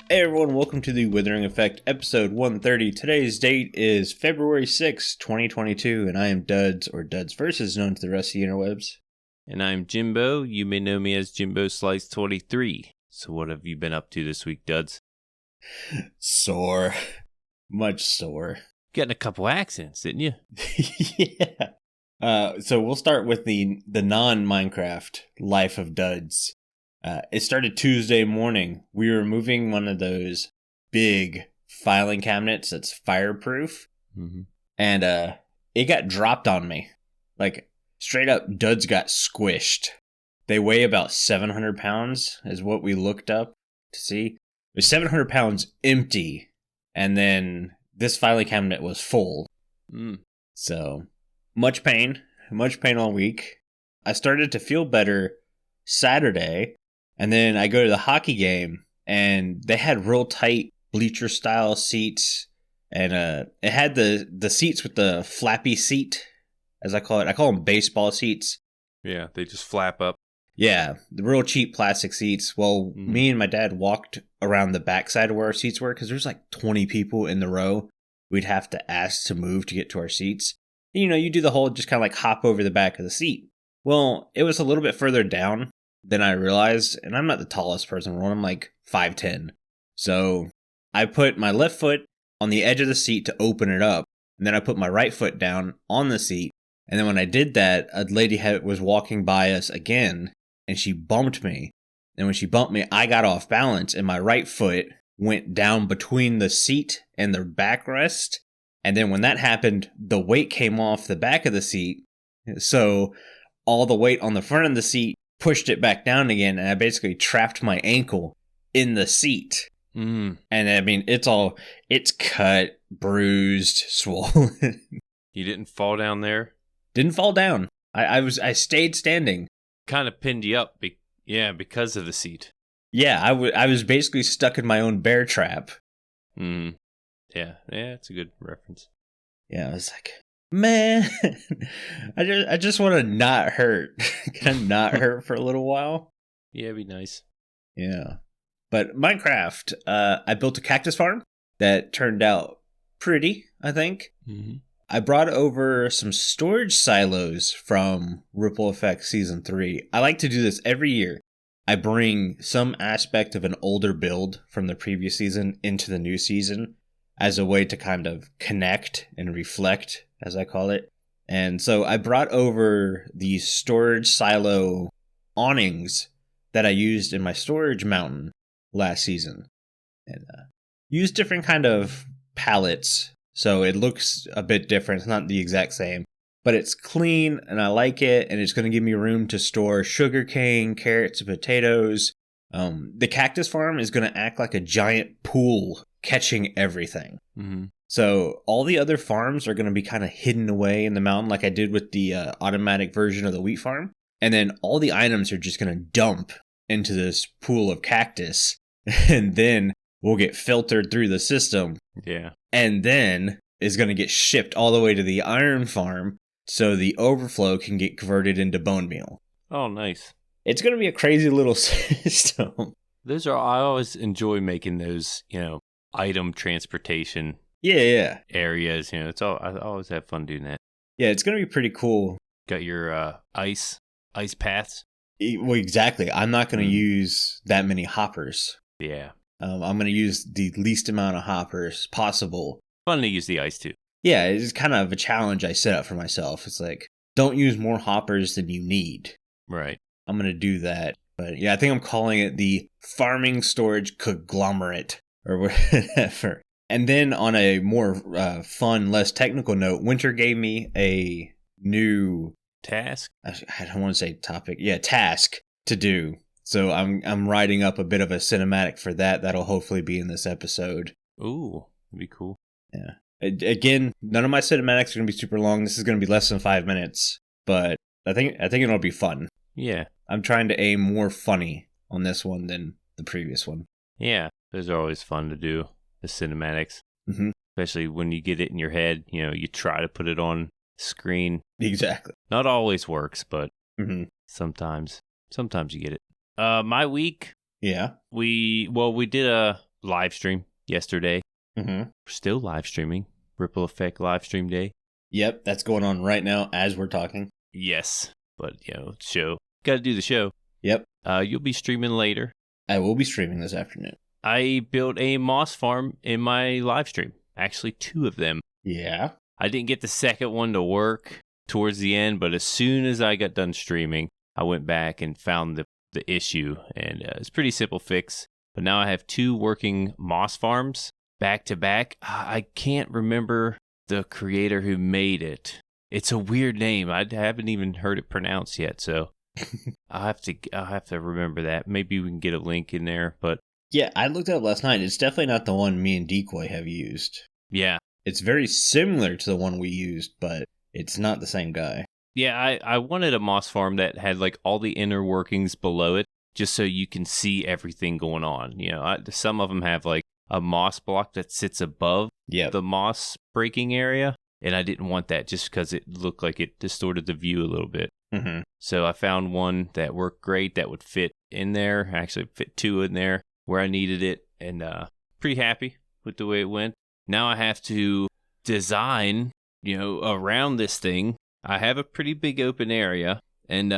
Hey everyone, welcome to the Withering Effect, episode 130. Today's date is February 6, 2022, and I am Duds, or Duds Versus, known to the rest of the interwebs. And I'm Jimbo. You may know me as Jimbo Slice 23. So what have you been up to this week, Duds? Sore. Much sore. Getting a couple accents, didn't you? Yeah. So we'll start with the non-Minecraft life of Duds. It started Tuesday morning. We were moving one of those big filing cabinets that's fireproof. Mm-hmm. And it got dropped on me. Like, straight up, Duds got squished. They weigh about 700 pounds, is what we looked up to see. It was 700 pounds empty, and then this filing cabinet was full. So, much pain all week. I started to feel better Saturday, and then I go to the hockey game, and they had real tight bleacher-style seats, and it had the seats with the flappy seat, as I call it. I call them baseball seats. Yeah, they just flap up. Yeah, the real cheap plastic seats. Well, me and my dad walked around the backside of where our seats were because there's like 20 people in the row. We'd have to ask to move to get to our seats. You know, you do the whole just kind of like hop over the back of the seat. Well, it was a little bit further down than I realized, and I'm not the tallest person in the world. I'm like 5'10". So I put my left foot on the edge of the seat to open it up, and then I put my right foot down on the seat. And then when I did that, a lady was walking by us again, and she bumped me. And when she bumped me, I got off balance, and my right foot went down between the seat and the backrest. And then when that happened, the weight came off the back of the seat. So all the weight on the front of the seat pushed it back down again, and I basically trapped my ankle in the seat. And I mean, it's cut, bruised, swollen. You didn't fall down there? Didn't fall down. I stayed standing. Kind of pinned you up, because of the seat. Yeah, I was basically stuck in my own bear trap. Yeah, it's a good reference. Yeah, I was like, man, I just want to not hurt. Can I not hurt for a little while? Yeah, it'd be nice. Yeah. But Minecraft, I built a cactus farm that turned out pretty, I think. Mm-hmm. I brought over some storage silos from Ripple Effect Season 3. I like to do this every year. I bring some aspect of an older build from the previous season into the new season as a way to kind of connect and reflect, as I call it. And so I brought over these storage silo awnings that I used in my storage mountain last season. And used different kind of pallets. So it looks a bit different. It's not the exact same, but it's clean and I like it. And it's going to give me room to store sugarcane, carrots, and potatoes. The cactus farm is going to act like a giant pool catching everything. Mm-hmm. So all the other farms are going to be kind of hidden away in the mountain like I did with the automatic version of the wheat farm. And then all the items are just going to dump into this pool of cactus. And then we'll get filtered through the system. Yeah. And then is going to get shipped all the way to the iron farm so the overflow can get converted into bone meal. Oh, nice. It's going to be a crazy little system. I always enjoy making those, item transportation areas. I always have fun doing that. Yeah, it's going to be pretty cool. Got your ice paths? Well, exactly. I'm not going to use that many hoppers. Yeah. I'm going to use the least amount of hoppers possible. Fun to use the ice too. Yeah, it's kind of a challenge I set up for myself. It's like, don't use more hoppers than you need. Right. I'm going to do that. But yeah, I think I'm calling it the farming storage conglomerate or whatever. And then on a more fun, less technical note, Winter gave me a new task. I don't want to say topic. Yeah, task to do. So I'm writing up a bit of a cinematic for that. That'll hopefully be in this episode. Ooh, that'd be cool. Yeah. Again, none of my cinematics are going to be super long. This is going to be less than 5 minutes, but I think it'll be fun. Yeah. I'm trying to aim more funny on this one than the previous one. Yeah, those are always fun to do, the cinematics. Mm-hmm. Especially when you get it in your head, you try to put it on screen. Exactly. Not always works, but sometimes you get it. My week. Yeah. We did a live stream yesterday. Mm-hmm. We're still live streaming. Ripple Effect live stream day. Yep, that's going on right now as we're talking. Yes, but show. Got to do the show. Yep. You'll be streaming later. I will be streaming this afternoon. I built a moss farm in my live stream. Actually, 2 of them. Yeah. I didn't get the second one to work towards the end, but as soon as I got done streaming, I went back and found the issue, and it's a pretty simple fix. But now I have 2 working moss farms back to back. I can't remember the creator who made it. It's a weird name. I haven't even heard it pronounced yet, so I'll have to remember that. Maybe we can get a link in there, but yeah, I looked it up last night. It's definitely not the one me and Decoy have used. Yeah. It's very similar to the one we used, but it's not the same guy. Yeah, I wanted a moss farm that had like all the inner workings below it, just so you can see everything going on. Some of them have like a moss block that sits above the moss breaking area, and I didn't want that just because it looked like it distorted the view a little bit. Mm-hmm. So I found one that worked great that would fit in there, actually fit 2 in there where I needed it, and pretty happy with the way it went. Now I have to design, around this thing. I have a pretty big open area, and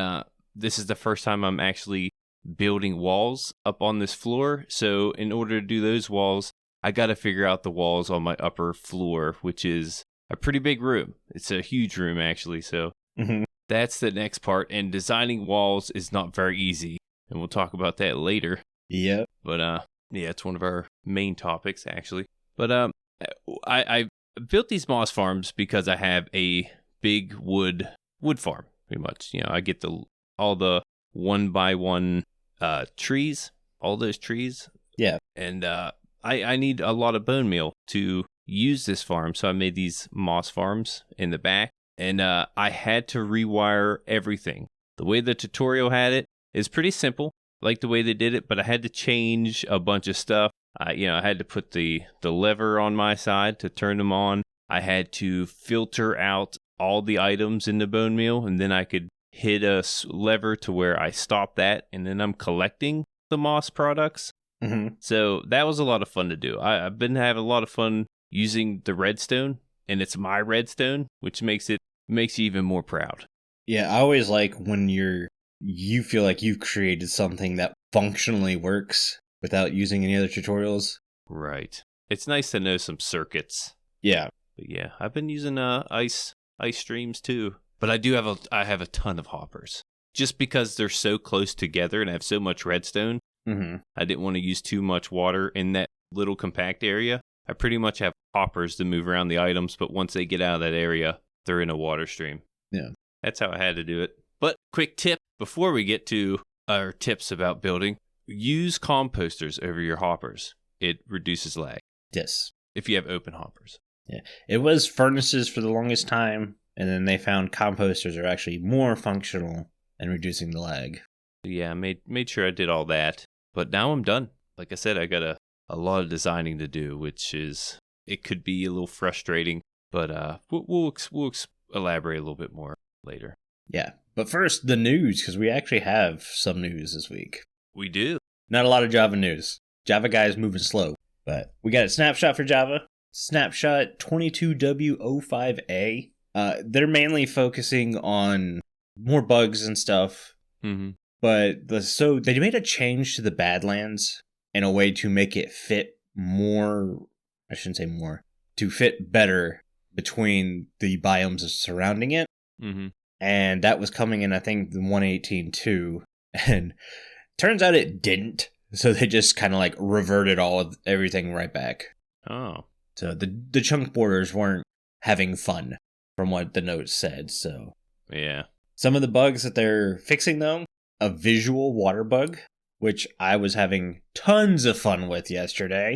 this is the first time I'm actually building walls up on this floor. So in order to do those walls, I got to figure out the walls on my upper floor, which is a pretty big room. It's a huge room, actually. So that's the next part. And designing walls is not very easy, and we'll talk about that later. Yep. But yeah, it's one of our main topics, actually. But I built these moss farms because I have a big wood farm, pretty much. I get all the 1x1 trees, all those trees. Yeah. And I need a lot of bone meal to use this farm, so I made these moss farms in the back, and I had to rewire everything. The way the tutorial had it is pretty simple, like the way they did it, but I had to change a bunch of stuff. I had to put the lever on my side to turn them on. I had to filter out all the items in the bone meal, and then I could hit a lever to where I stop that, and then I'm collecting the moss products. Mm-hmm. So that was a lot of fun to do. I've been having a lot of fun using the redstone, and it's my redstone, which makes you even more proud. Yeah, I always like when you feel like you've created something that functionally works without using any other tutorials. Right. It's nice to know some circuits. Yeah. But yeah, I've been using ice streams too. But I have a ton of hoppers. Just because they're so close together and I have so much redstone, I didn't want to use too much water in that little compact area. I pretty much have hoppers to move around the items, but once they get out of that area, they're in a water stream. Yeah. That's how I had to do it. But quick tip before we get to our tips about building, use composters over your hoppers. It reduces lag. Yes. If you have open hoppers. Yeah. It was furnaces for the longest time, and then they found composters are actually more functional and reducing the lag. Yeah, I made sure I did all that. But now I'm done. Like I said, I got a lot of designing to do, which is, it could be a little frustrating, but we'll elaborate a little bit more later. Yeah. But first, the news, because we actually have some news this week. We do. Not a lot of Java news. Java guy is moving slow, but we got a snapshot for Java. Snapshot 22W05A. They're mainly focusing on more bugs and stuff. Mm-hmm. But so they made a change to the Badlands in a way to make it fit more, I shouldn't say more, to fit better between the biomes surrounding it. Mm-hmm. And that was coming in, I think, the 118.2. And turns out it didn't. So they just kind of like reverted everything right back. Oh. So the chunk borders weren't having fun, from what the notes said. So yeah. Some of the bugs that they're fixing, though, a visual water bug, which I was having tons of fun with yesterday.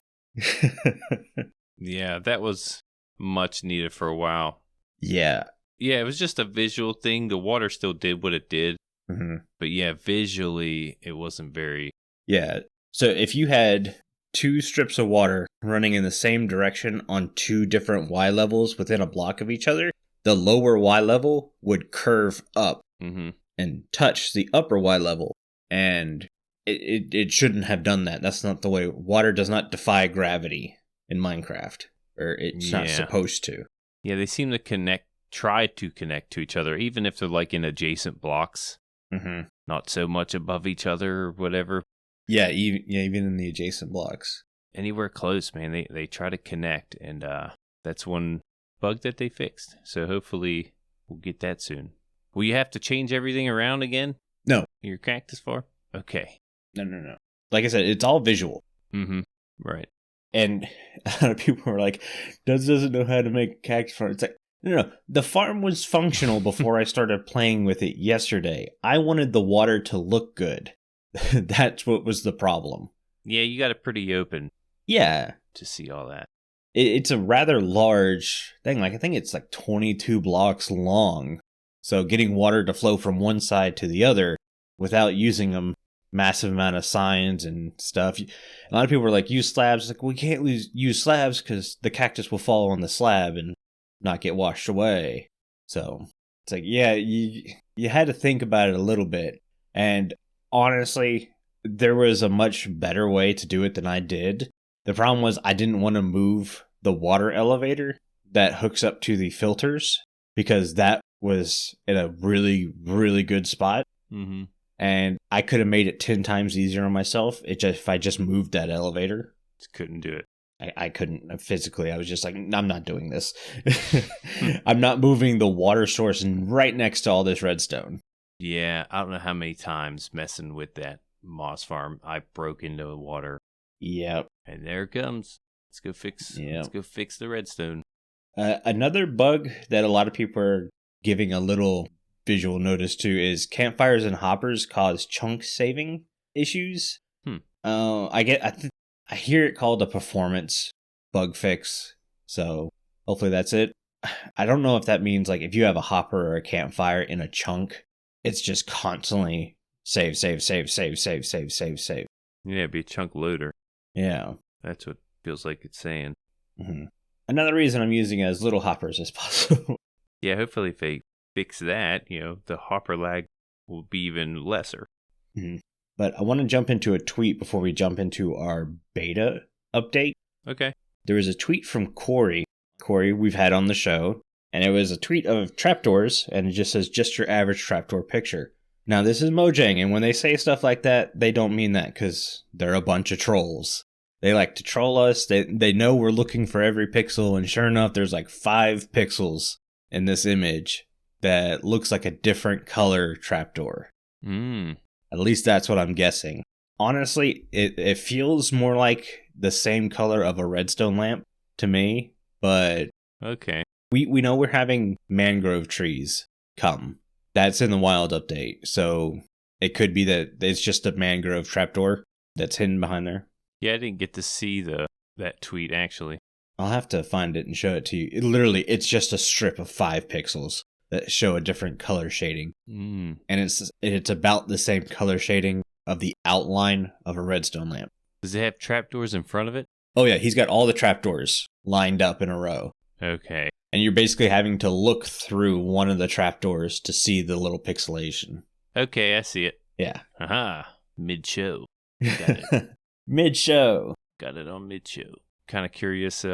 Yeah, that was much needed for a while. Yeah. Yeah, it was just a visual thing. The water still did what it did. Mm-hmm. But yeah, visually, it wasn't very... Yeah. So if you had 2 strips of water running in the same direction on 2 different Y levels within a block of each other, the lower Y level would curve up and touch the upper Y level. And it shouldn't have done that. That's not the way. Water does not defy gravity in Minecraft, or it's not supposed to. Yeah, they seem to try to connect to each other, even if they're like in adjacent blocks. Mm-hmm. Not so much above each other or whatever. Yeah, even in the adjacent blocks. Anywhere close, man, they try to connect, and that's one bug that they fixed. So hopefully we'll get that soon. Will you have to change everything around again? No. Your cactus farm? Okay. No. Like I said, it's all visual. Mm-hmm. Right. And a lot of people were like, doesn't know how to make a cactus farm. It's like, no. The farm was functional before I started playing with it yesterday. I wanted the water to look good. That's what was the problem. Yeah, you got it pretty open. Yeah. To see all that. It's a rather large thing. Like, I think it's like 22 blocks long. So getting water to flow from one side to the other without using a massive amount of signs and stuff. A lot of people were like, use slabs. Like, we can't use slabs because the cactus will fall on the slab and not get washed away. So it's like, yeah, you had to think about it a little bit. And honestly, there was a much better way to do it than I did. The problem was I didn't want to move the water elevator that hooks up to the filters because that was in a really, really good spot. Mm-hmm. And I could have made it 10 times easier on myself if I just moved that elevator. Just couldn't do it. I couldn't physically. I was just like, I'm not doing this. I'm not moving the water source right next to all this redstone. Yeah, I don't know how many times messing with that moss farm I broke into the water. Yep. And there it comes. Let's go fix the redstone. Another bug that a lot of people are giving a little visual notice to is campfires and hoppers cause chunk saving issues. I hear it called a performance bug fix. So hopefully that's it. I don't know if that means like if you have a hopper or a campfire in a chunk, it's just constantly save. Yeah, it'd be a chunk loader. Yeah. That's what feels like it's saying. Mm-hmm. Another reason I'm using as little hoppers as possible. Yeah, hopefully if they fix that, the hopper lag will be even lesser. Mm-hmm. But I want to jump into a tweet before we jump into our beta update. Okay. There was a tweet from Corey. Corey, we've had on the show. And it was a tweet of trapdoors. And it just says, just your average trapdoor picture. Now, this is Mojang. And when they say stuff like that, they don't mean that. Because they're a bunch of trolls. They like to troll us. They know we're looking for every pixel. And sure enough, there's like 5 pixels in this image that looks like a different color trapdoor. At least that's what I'm guessing. Honestly, it feels more like the same color of a redstone lamp to me, but okay. We know we're having mangrove trees come. That's in the wild update, so it could be that it's just a mangrove trapdoor that's hidden behind there. Yeah, I didn't get to see that tweet, actually. I'll have to find it and show it to you. It's just a strip of 5 pixels that show a different color shading. And it's about the same color shading of the outline of a redstone lamp. Does it have trapdoors in front of it? Oh yeah, he's got all the trapdoors lined up in a row. Okay. And you're basically having to look through one of the trapdoors to see the little pixelation. Okay, I see it. Yeah. Aha. Mid-show. Got it. Mid-show. Got it on mid-show. Kind of curious.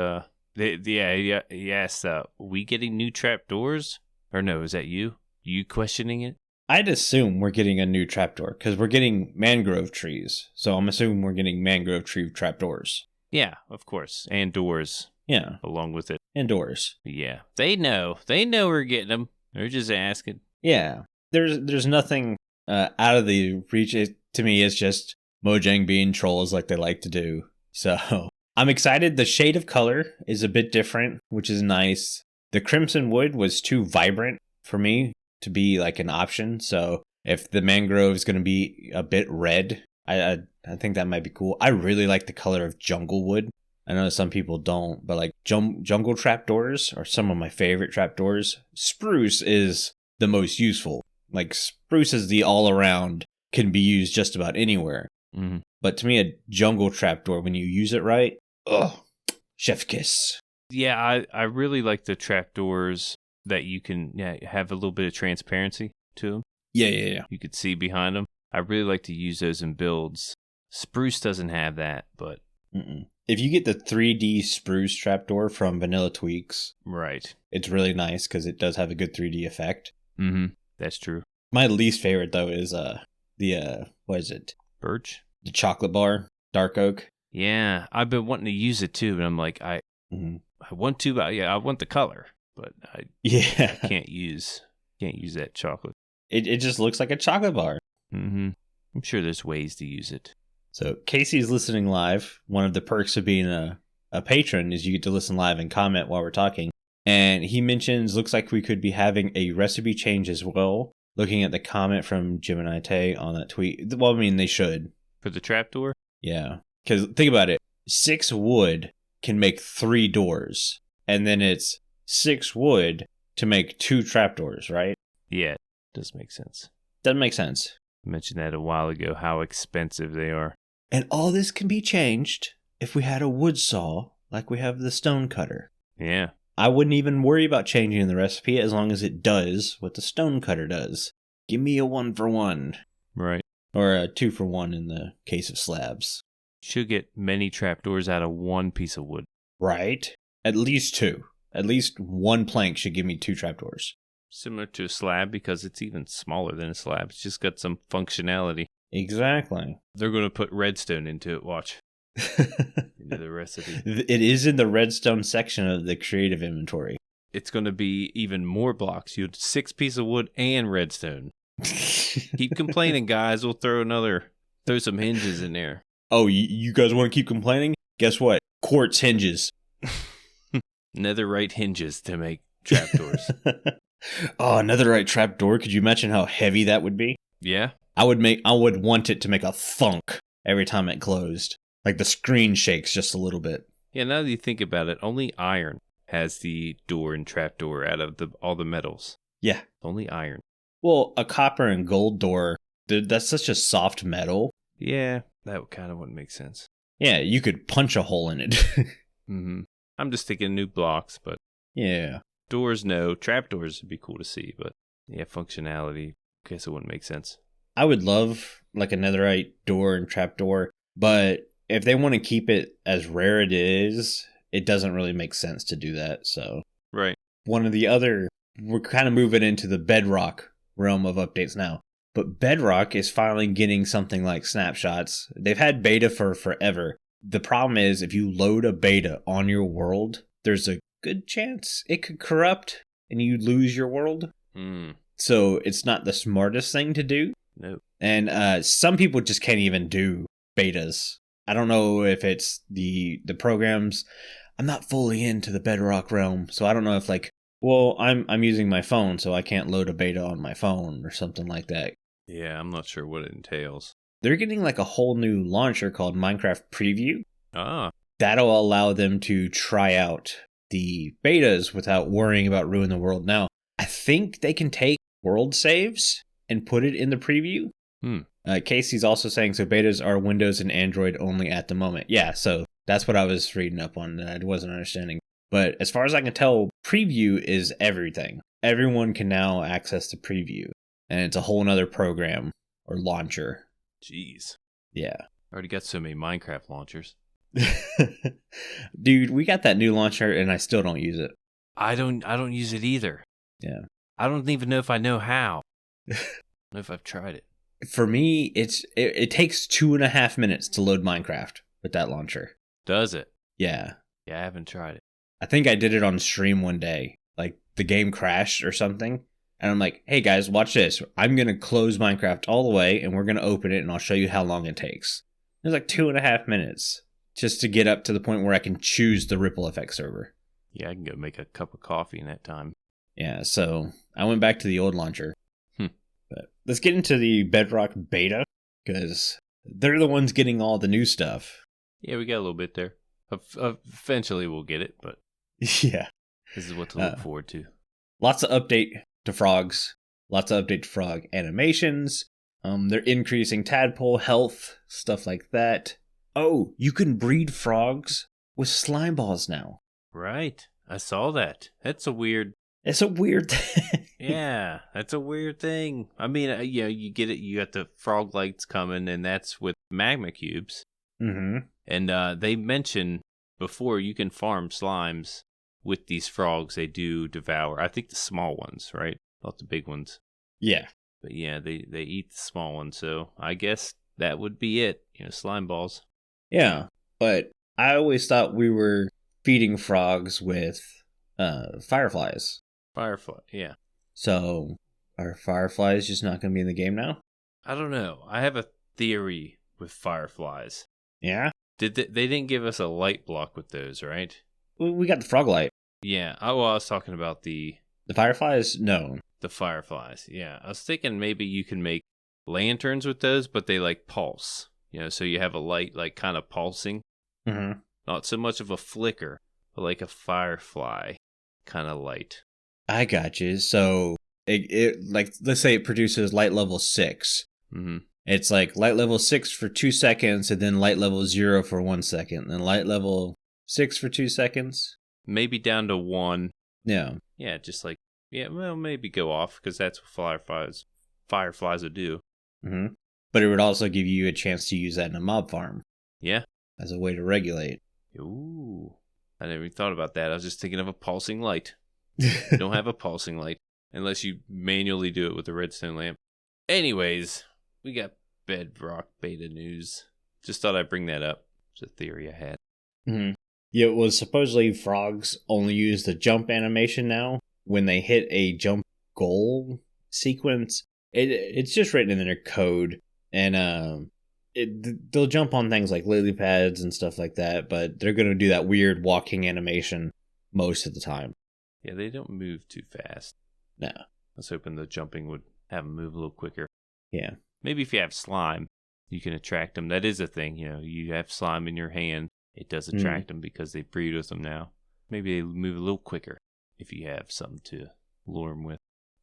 Yes. We getting new trapdoors? Or no, is that you? You questioning it? I'd assume we're getting a new trapdoor because we're getting mangrove trees. So I'm assuming we're getting mangrove tree trapdoors. Yeah, of course. And doors. Yeah. Along with it. And doors. Yeah. They know. They know we're getting them. They're just asking. Yeah. There's nothing out of the reach. To me, it's just Mojang being trolls like they like to do. So I'm excited. The shade of color is a bit different, which is nice. The crimson wood was too vibrant for me to be like an option. So if the mangrove is going to be a bit red, I think that might be cool. I really like the color of jungle wood. I know some people don't, but like jungle trapdoors are some of my favorite trapdoors. Spruce is the most useful. Like spruce is the all around, can be used just about anywhere. Mm-hmm. But to me, a jungle trapdoor, when you use it right, chef kiss. Yeah, I really like the trapdoors that you can have a little bit of transparency to them. Yeah. You could see behind them. I really like to use those in builds. Spruce doesn't have that, but... If you get the 3D spruce trapdoor from Vanilla Tweaks, right, it's really nice because it does have a good 3D effect. That's true. My least favorite, though, is what is it? Birch? The chocolate bar, dark oak. Yeah, I've been wanting to use it too, but I'm like, I want to, but I want the color, but I can't use that chocolate. It just looks like a chocolate bar. I'm sure there's ways to use it. So Casey's listening live. One of the perks of being a patron is you get to listen live and comment while we're talking. And he mentions, looks like we could be having a recipe change as well. Looking at the comment from Gemini Tay on that tweet. Well, I mean, they should. For the trapdoor? Yeah. Because think about it. 6 wood can make 3 doors. And then it's 6 wood to make 2 trapdoors, right? Yeah, it does make sense. Doesn't make sense. I mentioned that a while ago, how expensive they are. And all this can be changed if we had a wood saw like we have the stone cutter. Yeah. I wouldn't even worry about changing the recipe as long as it does what the stone cutter does. Give me a 1-for-1. Right. Or a 2-for-1 in the case of slabs. Should get many trapdoors out of 1 piece of wood. Right. At least 2. At least 1 plank should give me 2 trapdoors. Similar to a slab because it's even smaller than a slab. It's just got some functionality. Exactly. They're going to put redstone into it, watch. Into the recipe. It is in the redstone section of the creative inventory. It's going to be even more blocks. You had 6 pieces of wood and redstone. Keep complaining, guys. We'll throw some hinges in there. Oh, you guys want to keep complaining? Guess what? Quartz hinges. Netherite hinges to make trapdoors. Oh, netherite trapdoor. Could you imagine how heavy that would be? Yeah. I would want it to make a thunk every time it closed. Like the screen shakes just a little bit. Yeah, now that you think about it, only iron has the door and trapdoor out of all the metals. Yeah. Only iron. Well, a copper and gold door, that's such a soft metal. Yeah, that kind of wouldn't make sense. Yeah, you could punch a hole in it. I'm just thinking new blocks, but... Yeah. Doors, no. Trapdoors would be cool to see, but... Yeah, functionality, I guess it wouldn't make sense. I would love, like, a netherite door and trapdoor, but if they want to keep it as rare it is, it doesn't really make sense to do that, so... Right. One of the other... We're kind of moving into the bedrock realm of updates now. But Bedrock is finally getting something like snapshots. They've had beta for forever. The problem is, if you load a beta on your world, there's a good chance it could corrupt and you lose your world. So it's not the smartest thing to do. No. And some people just can't even do betas. I don't know if it's the programs. I'm not fully into the Bedrock realm, so I don't know if I'm using my phone, so I can't load a beta on my phone or something like that. Yeah, I'm not sure what it entails. They're getting like a whole new launcher called Minecraft Preview. Ah. That'll allow them to try out the betas without worrying about ruining the world. Now, I think they can take world saves and put it in the preview. Casey's also saying, so betas are Windows and Android only at the moment. Yeah, so that's what I was reading up on that I wasn't understanding. But as far as I can tell, preview is everything. Everyone can now access the preview. And it's a whole nother program or launcher. Jeez. Yeah. Already got so many Minecraft launchers. Dude, we got that new launcher and I still don't use it. I don't use it either. Yeah. I don't even know if I know how. I don't know if I've tried it. For me, it takes 2.5 minutes to load Minecraft with that launcher. Does it? Yeah. Yeah, I haven't tried it. I think I did it on stream one day. Like the game crashed or something. And I'm like, hey guys, watch this. I'm going to close Minecraft all the way and we're going to open it and I'll show you how long it takes. It was like 2.5 minutes just to get up to the point where I can choose the ripple effect server. Yeah, I can go make a cup of coffee in that time. Yeah, so I went back to the old launcher. But let's get into the Bedrock beta because they're the ones getting all the new stuff. Yeah, we got a little bit there. Eventually we'll get it, but yeah, this is what to look forward to. Lots of update to frogs. Lots of update to frog animations. They're increasing tadpole health, stuff like that. Oh, you can breed frogs with slime balls now. Right. I saw that. That's a weird... It's a weird thing. Yeah, that's a weird thing. I mean, you get it. You got the frog lights coming, and that's with magma cubes. Mm-hmm. And they mentioned before you can farm slimes with these frogs. They do devour. I think the small ones, right? Not the big ones. Yeah. But yeah, they eat the small ones. So I guess that would be it. Slime balls. Yeah, but I always thought we were feeding frogs with fireflies. Firefly, yeah. So are fireflies just not going to be in the game now? I don't know. I have a theory with fireflies. Yeah? They didn't give us a light block with those, right? We got the frog light. Yeah. Oh, well, I was talking about the fireflies? No. The fireflies. Yeah. I was thinking maybe you can make lanterns with those, but they like pulse. So you have a light like kind of pulsing. Mm-hmm. Not so much of a flicker, but like a firefly kind of light. I got you. So it like, let's say it produces light level 6. Mm-hmm. It's like light level 6 for 2 seconds, and then light level 0 for 1 second, then light level 6 for 2 seconds. Maybe down to 1. Yeah. Yeah, just like, well, maybe go off, because that's what fireflies would do. Mm-hmm. But it would also give you a chance to use that in a mob farm. Yeah. As a way to regulate. Ooh. I never even thought about that. I was just thinking of a pulsing light. You don't have a pulsing light unless you manually do it with a redstone lamp. Anyways, we got Bedrock beta news. Just thought I'd bring that up. It's a theory I had. Mm-hmm. Yeah, it was supposedly frogs only use the jump animation now when they hit a jump goal sequence. It's just written in their code, and they'll jump on things like lily pads and stuff like that, but they're going to do that weird walking animation most of the time. Yeah, they don't move too fast. No. I was hoping the jumping would have them move a little quicker. Yeah. Maybe if you have slime, you can attract them. That is a thing. You have slime in your hand. It does attract them because they breed with them now. Maybe they move a little quicker if you have something to lure them with.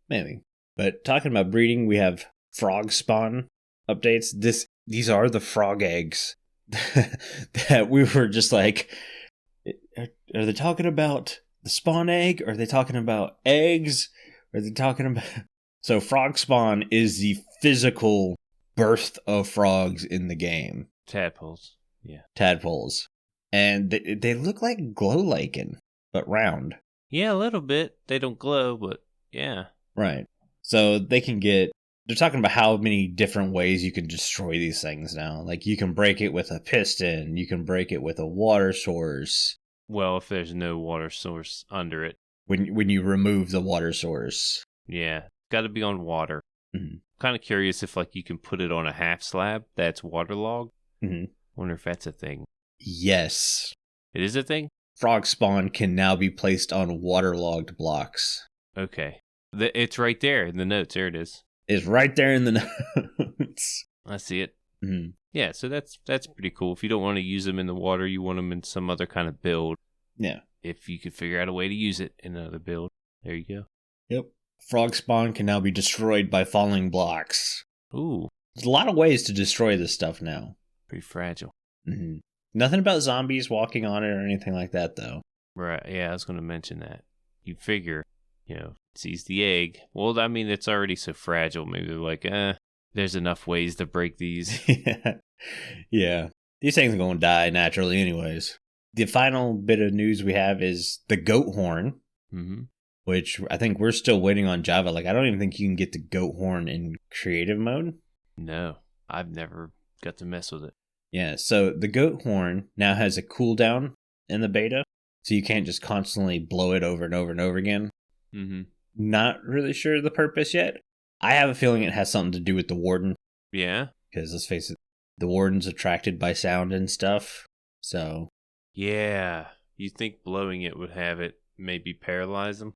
Maybe. But talking about breeding, we have frog spawn updates. These are the frog eggs that we were just like, are they talking about the spawn egg? Are they talking about eggs? Are they talking about... So frog spawn is the physical birth of frogs in the game. Tadpoles. Yeah. Tadpoles. And they look like glow lichen, but round. Yeah, a little bit. They don't glow, but yeah. Right. So they can get... They're talking about how many different ways you can destroy these things now. Like, you can break it with a piston. You can break it with a water source. Well, if there's no water source under it. When you remove the water source. Yeah. Got to be on water. Mm-hmm. Kind of curious if, like, you can put it on a half slab that's waterlogged. Mm-hmm. Wonder if that's a thing. Yes. It is a thing? Frog spawn can now be placed on waterlogged blocks. Okay. It's right there in the notes. There it is. It's right there in the notes. I see it. Mm-hmm. Yeah, so that's pretty cool. If you don't want to use them in the water, you want them in some other kind of build. Yeah. If you could figure out a way to use it in another build, there you go. Yep. Frog spawn can now be destroyed by falling blocks. Ooh. There's a lot of ways to destroy this stuff now. Pretty fragile. Mm-hmm. Nothing about zombies walking on it or anything like that, though. Right, yeah, I was going to mention that. You figure, it sees the egg. Well, I mean, it's already so fragile. Maybe they're like, there's enough ways to break these. Yeah. These things are going to die naturally anyways. The final bit of news we have is the goat horn, which I think we're still waiting on Java. Like, I don't even think you can get the goat horn in creative mode. No, I've never got to mess with it. Yeah, so the goat horn now has a cooldown in the beta, so you can't just constantly blow it over and over and over again. Mm-hmm. Not really sure of the purpose yet. I have a feeling it has something to do with the warden. Yeah? Because let's face it, the warden's attracted by sound and stuff, so... Yeah, you think blowing it would have it maybe paralyze them?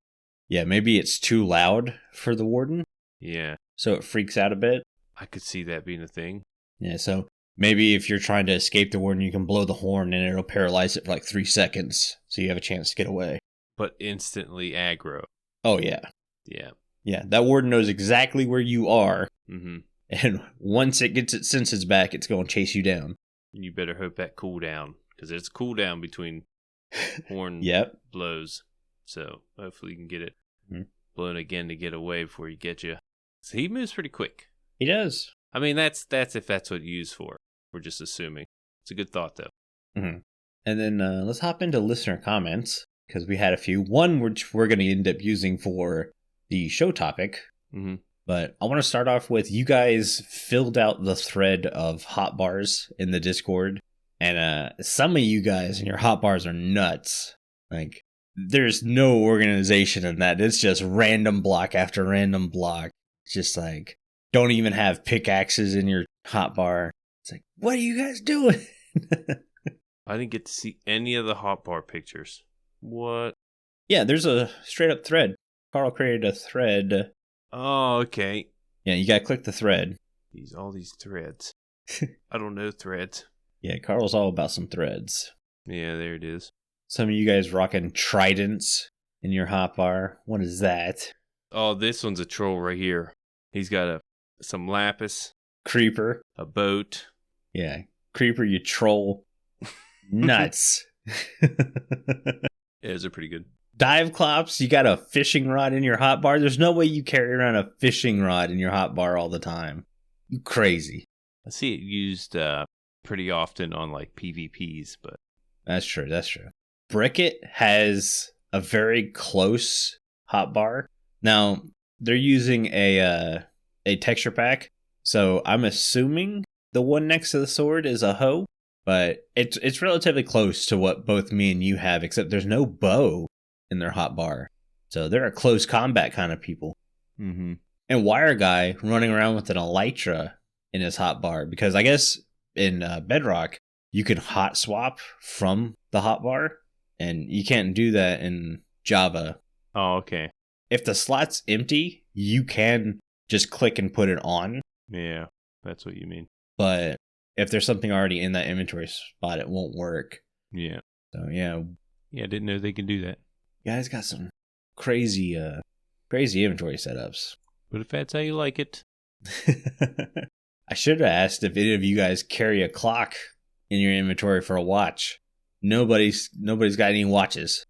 Yeah, maybe it's too loud for the warden. Yeah. So it freaks out a bit. I could see that being a thing. Yeah, so maybe if you're trying to escape the warden, you can blow the horn and it'll paralyze it for like 3 seconds, so you have a chance to get away. But instantly aggro. Oh, yeah. Yeah. Yeah, that warden knows exactly where you are. Mm-hmm. And once it gets its senses back, it's going to chase you down. You better hope that cool down, because there's a cooldown between horn blows. So hopefully you can get it. Mm-hmm. Blown again to get away before he gets you. So he moves pretty quick. He does. I mean, that's if that's what you use for. We're just assuming. It's a good thought, though. Mm-hmm. And then let's hop into listener comments, because we had a few. One which we're going to end up using for the show topic. Mm-hmm. But I want to start off with, you guys filled out the thread of hot bars in the Discord. And some of you guys and your hot bars are nuts. Like, there's no organization in that. It's just random block after random block. It's just like, don't even have pickaxes in your hot bar. It's like, what are you guys doing? I didn't get to see any of the hot bar pictures. What? Yeah, there's a straight up thread. Carl created a thread. Oh, okay. Yeah, you gotta click the thread. All these threads. I don't know threads. Yeah, Carl's all about some threads. Yeah, there it is. Some of you guys rocking tridents in your hotbar. What is that? Oh, this one's a troll right here. He's got some lapis. Creeper. A boat. Yeah, Creeper, you troll. Nuts. Yeah, those are pretty good. Dive clops, you got a fishing rod in your hotbar. There's no way you carry around a fishing rod in your hotbar all the time. You crazy. I see it used pretty often on like PvPs, but That's true. Brickit has a very close hotbar. Now, they're using a texture pack, so I'm assuming the one next to the sword is a hoe, but it's relatively close to what both me and you have, except there's no bow in their hotbar. So they're a close combat kind of people. Mm-hmm. And WyreGuy running around with an elytra in his hotbar, because I guess in Bedrock, you can hot swap from the hotbar, and you can't do that in Java. Oh, okay. If the slot's empty, you can just click and put it on. Yeah, that's what you mean. But if there's something already in that inventory spot, it won't work. Yeah. So, yeah. Yeah, I didn't know they can do that. You guys got some crazy inventory setups. But if that's how you like it. I should have asked if any of you guys carry a clock in your inventory for a watch. Nobody's got any watches.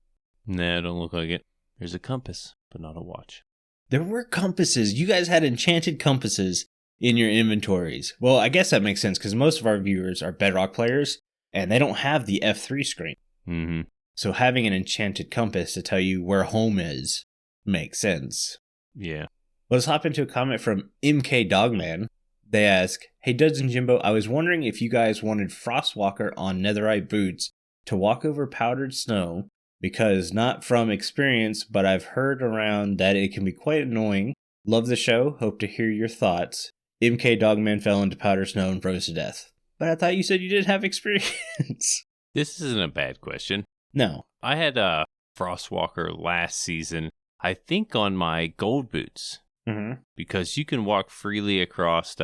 Nah, don't look like it. There's a compass, but not a watch. There were compasses. You guys had enchanted compasses in your inventories. Well, I guess that makes sense, because most of our viewers are Bedrock players, and they don't have the F3 screen. Mm-hmm. So having an enchanted compass to tell you where home is makes sense. Yeah. Let's hop into a comment from MK Dogman. They ask, "Hey Duds and Jimbo, I was wondering if you guys wanted Frostwalker on netherite boots to walk over powdered snow, because not from experience, but I've heard around that it can be quite annoying. Love the show, hope to hear your thoughts. MK Dogman fell into powdered snow and froze to death. But I thought you said you didn't have experience." This isn't a bad question. No. I had a Frostwalker last season, I think on my gold boots. Mm-hmm. Because you can walk freely across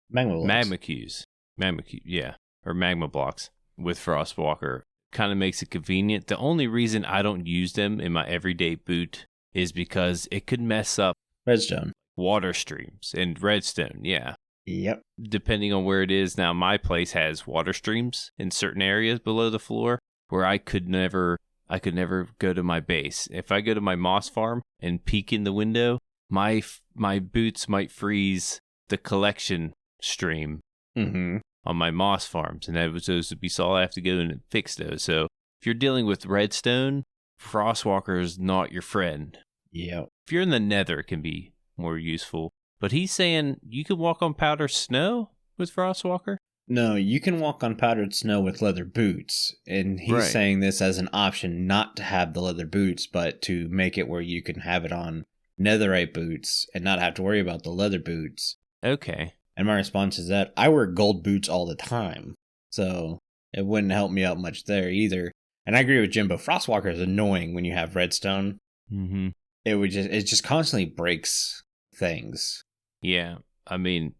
magma cubes. Or magma blocks with Frostwalker. Kind of makes it convenient. The only reason I don't use them in my everyday boot is because it could mess up redstone, water streams, and redstone. Yeah. Yep. Depending on where it is. Now, my place has water streams in certain areas below the floor where I could never go to my base. If I go to my moss farm and peek in the window, my boots might freeze the collection stream on my moss farms, and those would be all I have to go and fix those. So if you're dealing with redstone, Frostwalker is not your friend. Yeah. If you're in the nether, it can be more useful. But he's saying you can walk on powdered snow with Frostwalker? No, you can walk on powdered snow with leather boots, and he's saying this as an option not to have the leather boots, but to make it where you can have it on netherite boots and not have to worry about the leather boots. Okay. And my response is that I wear gold boots all the time, so it wouldn't help me out much there either. And I agree with Jimbo. Frostwalker is annoying when you have redstone. Mm-hmm. It just constantly breaks things. Yeah, I mean,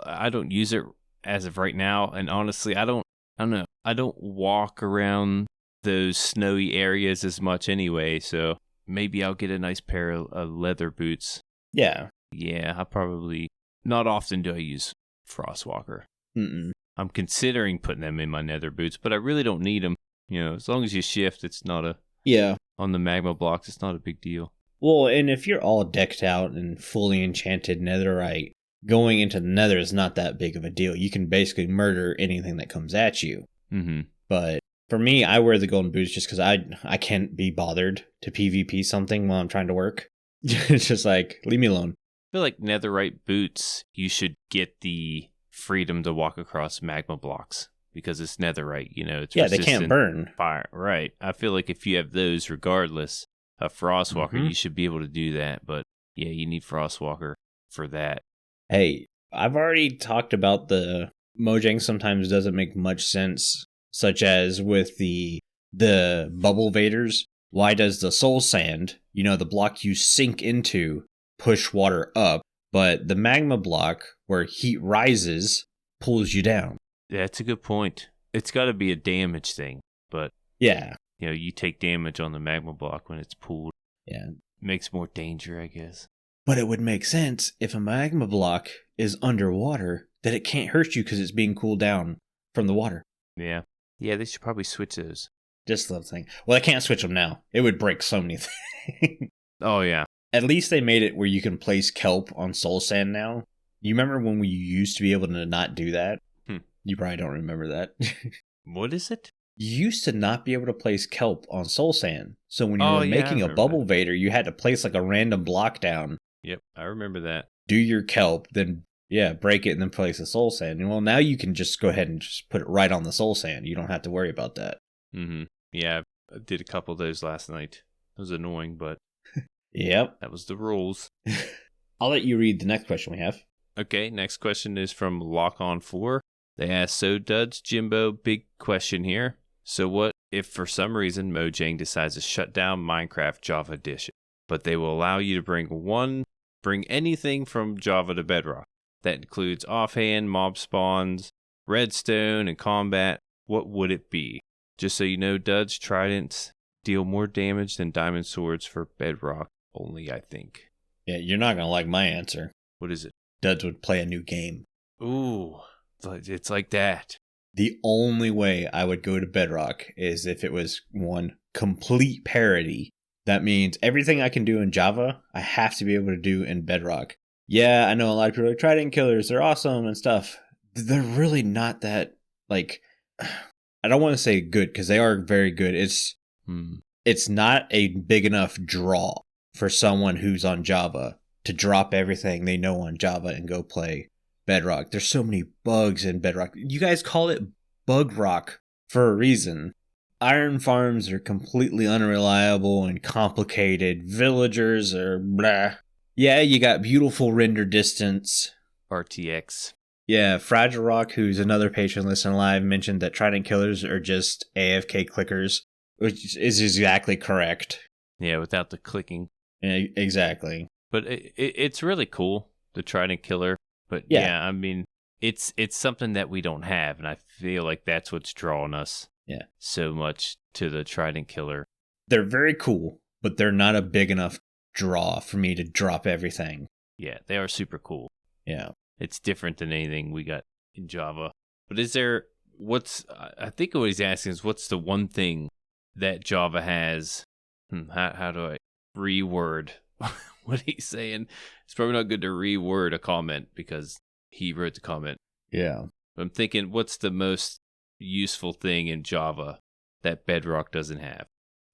I don't use it as of right now, and honestly, I don't know. I don't walk around those snowy areas as much anyway, so maybe I'll get a nice pair of leather boots. Yeah. Yeah, I probably... Not often do I use Frostwalker. Mm-mm. I'm considering putting them in my nether boots, but I really don't need them. You know, as long as you shift, it's not a... Yeah. On the magma blocks, it's not a big deal. Well, and if you're all decked out and fully enchanted netherite, going into the nether is not that big of a deal. You can basically murder anything that comes at you. Mm-hmm. But for me, I wear the golden boots just because I can't be bothered to PvP something while I'm trying to work. It's just like, leave me alone. I feel like netherite boots, you should get the freedom to walk across magma blocks because it's netherite, it's they can't burn. Fire, right. I feel like if you have those, regardless of Frostwalker, you should be able to do that. But yeah, you need Frostwalker for that. Hey, I've already talked about the Mojang sometimes doesn't make much sense, such as with the bubble vaders. Why does the soul sand, the block you sink into, push water up, but the magma block where heat rises pulls you down? That's a good point. It's got to be a damage thing, but yeah, you take damage on the magma block when it's pooled. Yeah, makes more danger, I guess. But it would make sense if a magma block is underwater that it can't hurt you because it's being cooled down from the water. Yeah, they should probably switch those. Just a little thing. Well, I can't switch them now. It would break so many things. Oh yeah. At least they made it where you can place kelp on soul sand now. You remember when we used to be able to not do that? You probably don't remember that. What is it? You used to not be able to place kelp on soul sand. So when you were making a bubble vader, you had to place like a random block down. Yep, I remember that. Do your kelp, then break it and then place the soul sand. And well, now you can just go ahead and just put it right on the soul sand. You don't have to worry about that. Mm-hmm. Yeah, I did a couple of those last night. It was annoying, but yep, that was the rules. I'll let you read the next question we have. Okay, next question is from Lock On 4. They ask, so Duds, Jimbo, big question here. So what if for some reason Mojang decides to shut down Minecraft Java Edition, but they will allow you to bring anything from Java to Bedrock? That includes offhand, mob spawns, redstone, and combat. What would it be? Just so you know, Duds, tridents deal more damage than diamond swords for Bedrock only, I think. Yeah, you're not going to like my answer. What is it? Duds would play a new game. Ooh, it's like that. The only way I would go to Bedrock is if it was one complete parity. That means everything I can do in Java, I have to be able to do in Bedrock. Yeah, I know a lot of people are like, Trident Killers, they're awesome and stuff. They're really not that, like, I don't want to say good, because they are very good. It's not a big enough draw for someone who's on Java to drop everything they know on Java and go play Bedrock. There's so many bugs in Bedrock. You guys call it Bug Rock for a reason. Iron farms are completely unreliable and complicated. Villagers are blah. Yeah, you got beautiful render distance. RTX. Yeah, FragileRock, who's another patron listening live, mentioned that Trident Killers are just AFK clickers, which is exactly correct. Yeah, without the clicking. Exactly. But it's really cool, the Trident Killer. But yeah, I mean, it's something that we don't have, and I feel like that's what's drawing us so much to the Trident Killer. They're very cool, but they're not a big enough draw for me to drop everything. Yeah, they are super cool. Yeah. It's different than anything we got in Java. But I think what he's asking is, what's the one thing that Java has? How do I reword what he's saying? It's probably not good to reword a comment because he wrote the comment. Yeah. I'm thinking, what's the most useful thing in Java that Bedrock doesn't have?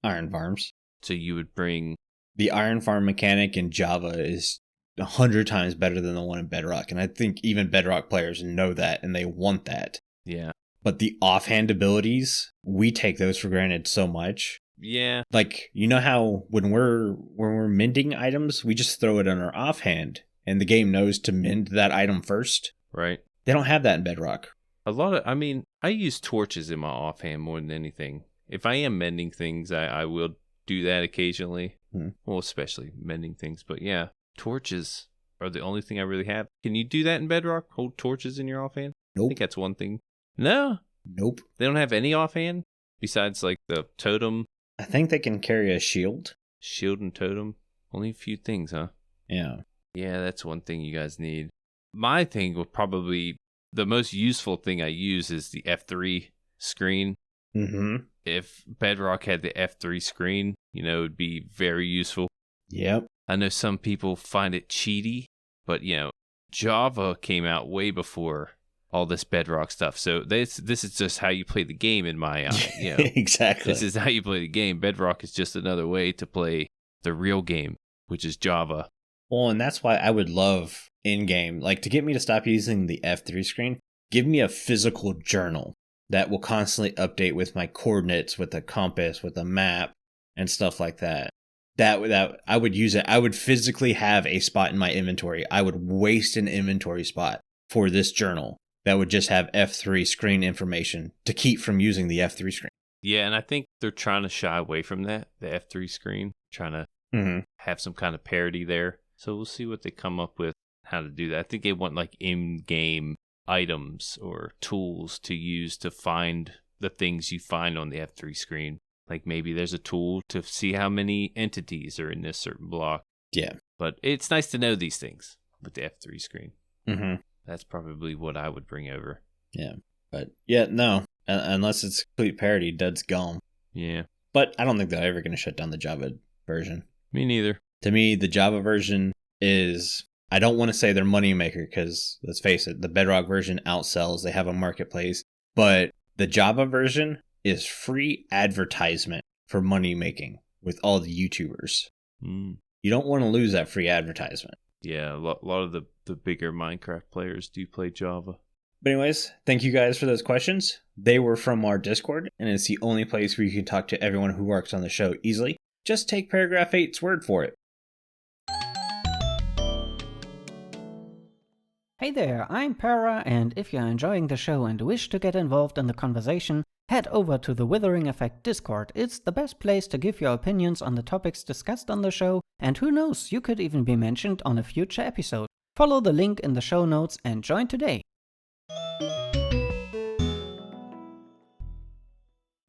Iron farms. So you would bring... The iron farm mechanic in Java is 100 times better than the one in Bedrock. And I think even Bedrock players know that and they want that. Yeah. But the offhand abilities, we take those for granted so much. Yeah. Like, you know how when we're mending items, we just throw it on our offhand and the game knows to mend that item first. Right. They don't have that in Bedrock. I use torches in my offhand more than anything. If I am mending things, I will do that occasionally. Well, especially mending things. But yeah, torches are the only thing I really have. Can you do that in Bedrock? Hold torches in your offhand? Nope. I think that's one thing. No? Nope. They don't have any offhand? Besides like the totem? I think they can carry a shield. Shield and totem? Only a few things, huh? Yeah. Yeah, that's one thing you guys need. My thing would probably... The most useful thing I use is the F3 screen. Mm-hmm. If Bedrock had the F3 screen, it would be very useful. Yep. I know some people find it cheaty, but Java came out way before all this Bedrock stuff. So this is just how you play the game in my eye. Exactly. This is how you play the game. Bedrock is just another way to play the real game, which is Java. Well, and that's why I would love in-game, like to get me to stop using the F3 screen, give me a physical journal that will constantly update with my coordinates, with a compass, with a map, and stuff like that. That I would use it. I would physically have a spot in my inventory. I would waste an inventory spot for this journal that would just have F3 screen information to keep from using the F3 screen. Yeah, and I think they're trying to shy away from that, the F3 screen, trying to have some kind of parity there. So we'll see what they come up with, how to do that. I think they want like in-game items or tools to use to find the things you find on the F3 screen. Like maybe there's a tool to see how many entities are in this certain block. Yeah. But it's nice to know these things with the F3 screen. Mm-hmm. That's probably what I would bring over. Yeah. But yeah, no. Unless it's complete parity, Dud's gone. Yeah. But I don't think they're ever going to shut down the Java version. Me neither. To me, the Java version is, I don't want to say their moneymaker because, let's face it, the Bedrock version outsells. They have a marketplace. But the Java version is free advertisement for money making with all the YouTubers. You don't want to lose that free advertisement. Yeah, a lot of the bigger Minecraft players do play Java. But anyways, thank you guys for those questions. They were from our Discord, and it's the only place where you can talk to everyone who works on the show easily. Just take paragraph 8's word for it. Hey there, I'm Para, and if you're enjoying the show and wish to get involved in the conversation, head over to the Withering Effect Discord. It's the best place to give your opinions on the topics discussed on the show, and who knows, you could even be mentioned on a future episode. Follow the link in the show notes and join today.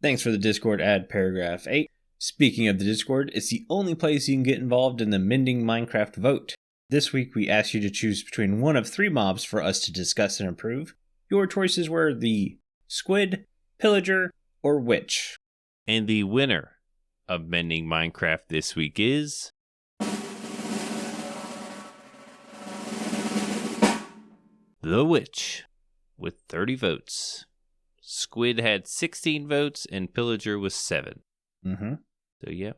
Thanks for the Discord ad, paragraph 8. Speaking of the Discord, it's the only place you can get involved in the Mending Minecraft vote. This week we asked you to choose between one of 3 mobs for us to discuss and improve. Your choices were the Squid, Pillager, or Witch. And the winner of Mending Minecraft this week is... the Witch, with 30 votes. Squid had 16 votes, and Pillager was 7. So yeah,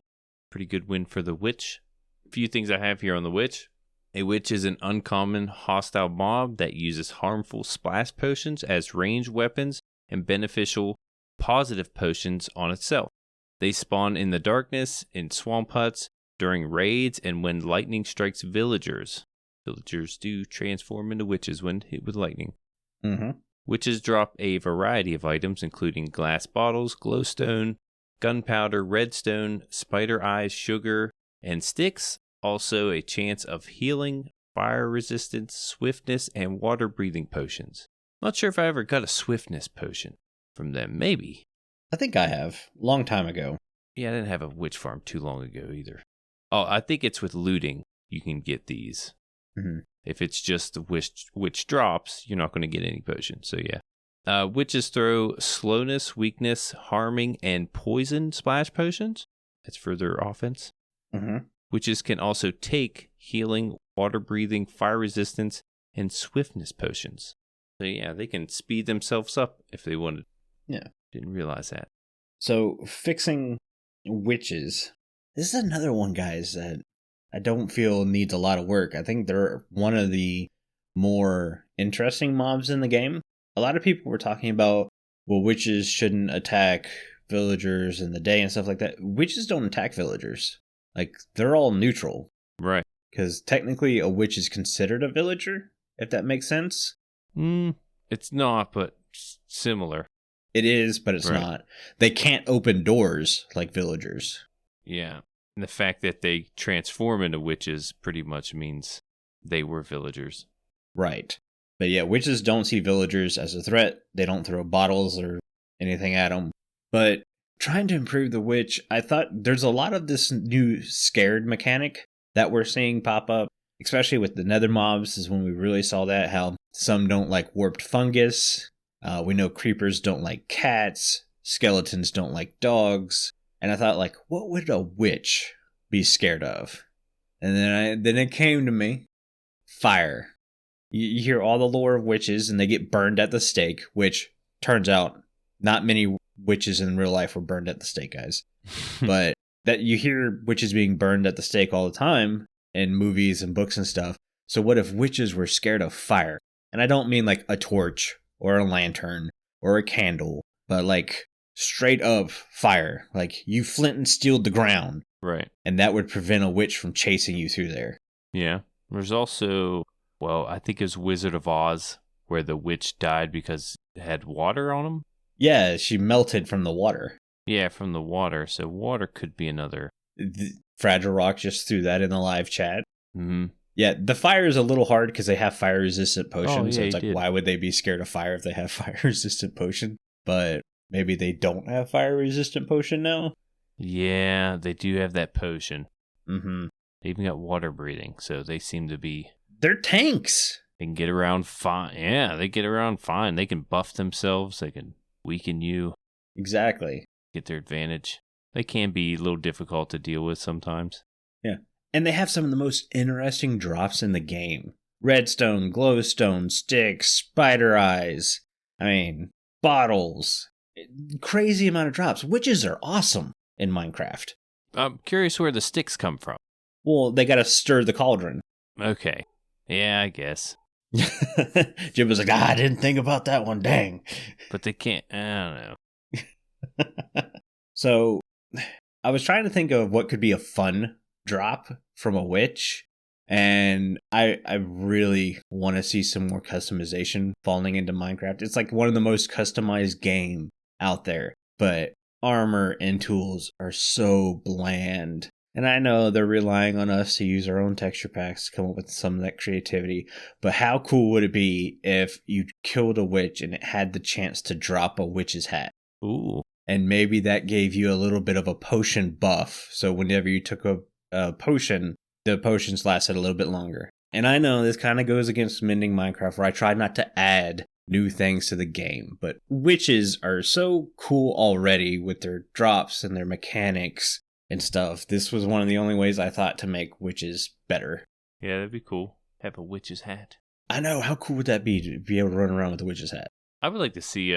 pretty good win for the Witch. A few things I have here on the Witch. A Witch is an uncommon hostile mob that uses harmful splash potions as ranged weapons and beneficial positive potions on itself. They spawn in the darkness, in swamp huts, during raids, and when lightning strikes villagers. Villagers do transform into witches when hit with lightning. Witches drop a variety of items, including glass bottles, glowstone, gunpowder, redstone, spider eyes, sugar, and sticks. Also a chance of healing, fire resistance, swiftness, and water breathing potions. Not sure if I ever got a swiftness potion from them. Maybe. I think I have. Long time ago. Yeah, I didn't have a witch farm too long ago either. Oh, I think it's with looting you can get these. If it's just the witch drops, you're not going to get any potions. So yeah. Witches throw slowness, weakness, harming, and poison splash potions. That's for their offense. Witches can also take healing, water breathing, fire resistance, and swiftness potions. So yeah, they can speed themselves up if they wanted. Yeah. Didn't realize that. So fixing witches. This is another one, guys, that I don't feel needs a lot of work. I think they're one of the more interesting mobs in the game. A lot of people were talking about, well, witches shouldn't attack villagers in the day and stuff like that. Witches don't attack villagers. Like, they're all neutral. Right. Because technically a witch is considered a villager, if that makes sense. It's not, but similar. It is, but it's not. They can't open doors like villagers. Yeah. And the fact that they transform into witches pretty much means they were villagers. Right. But yeah, witches don't see villagers as a threat. They don't throw bottles or anything at them. But trying to improve the witch, I thought there's a lot of this new scared mechanic that we're seeing pop up, especially with the nether mobs is when we really saw that, how some don't like warped fungus. We know creepers don't like cats. Skeletons don't like dogs. And I thought, like, what would a witch be scared of? And then it came to me. Fire. You hear all the lore of witches, and they get burned at the stake, which turns out not many witches in real life were burned at the stake, guys. But that you hear witches being burned at the stake all the time in movies and books and stuff. So what if witches were scared of fire? And I don't mean like a torch or a lantern or a candle, but like straight up fire. Like you flint and steeled the ground. Right. And that would prevent a witch from chasing you through there. Yeah. There's also, well, I think it was Wizard of Oz, where the witch died because it had water on him. Yeah, she melted from the water. Yeah, from the water. So water could be another. FragileRock just threw that in the live chat. Mm-hmm. Yeah, the fire is a little hard because they have fire-resistant potions. Oh, yeah, so it's like, why would they be scared of fire if they have fire-resistant potion? But maybe they don't have fire-resistant potion now? Yeah, they do have that potion. Mm-hmm. They even got water breathing, so they seem to be... They're tanks! They can get around fine. Yeah, they get around fine. They can buff themselves. They can weaken you. Exactly. Get their advantage. They can be a little difficult to deal with sometimes. Yeah. And they have some of the most interesting drops in the game. Redstone, glowstone, sticks, spider eyes. I mean, bottles. Crazy amount of drops. Witches are awesome in Minecraft. I'm curious where the sticks come from. Well, they gotta stir the cauldron. Okay. Yeah, I guess. Jim was like, I didn't think about that one, dang. But they can't, I don't know. So, I was trying to think of what could be a fun drop from a witch, and I really want to see some more customization falling into Minecraft. It's like one of the most customized game out there, but armor and tools are so bland. And I know they're relying on us to use our own texture packs to come up with some of that creativity, but how cool would it be if you killed a witch and it had the chance to drop a witch's hat? Ooh. And maybe that gave you a little bit of a potion buff. So whenever you took a potion, the potions lasted a little bit longer. And I know this kind of goes against mending Minecraft, where I try not to add new things to the game. But witches are so cool already with their drops and their mechanics and stuff. This was one of the only ways I thought to make witches better. Yeah, that'd be cool. Have a witch's hat. I know. How cool would that be to be able to run around with a witch's hat? I would like to see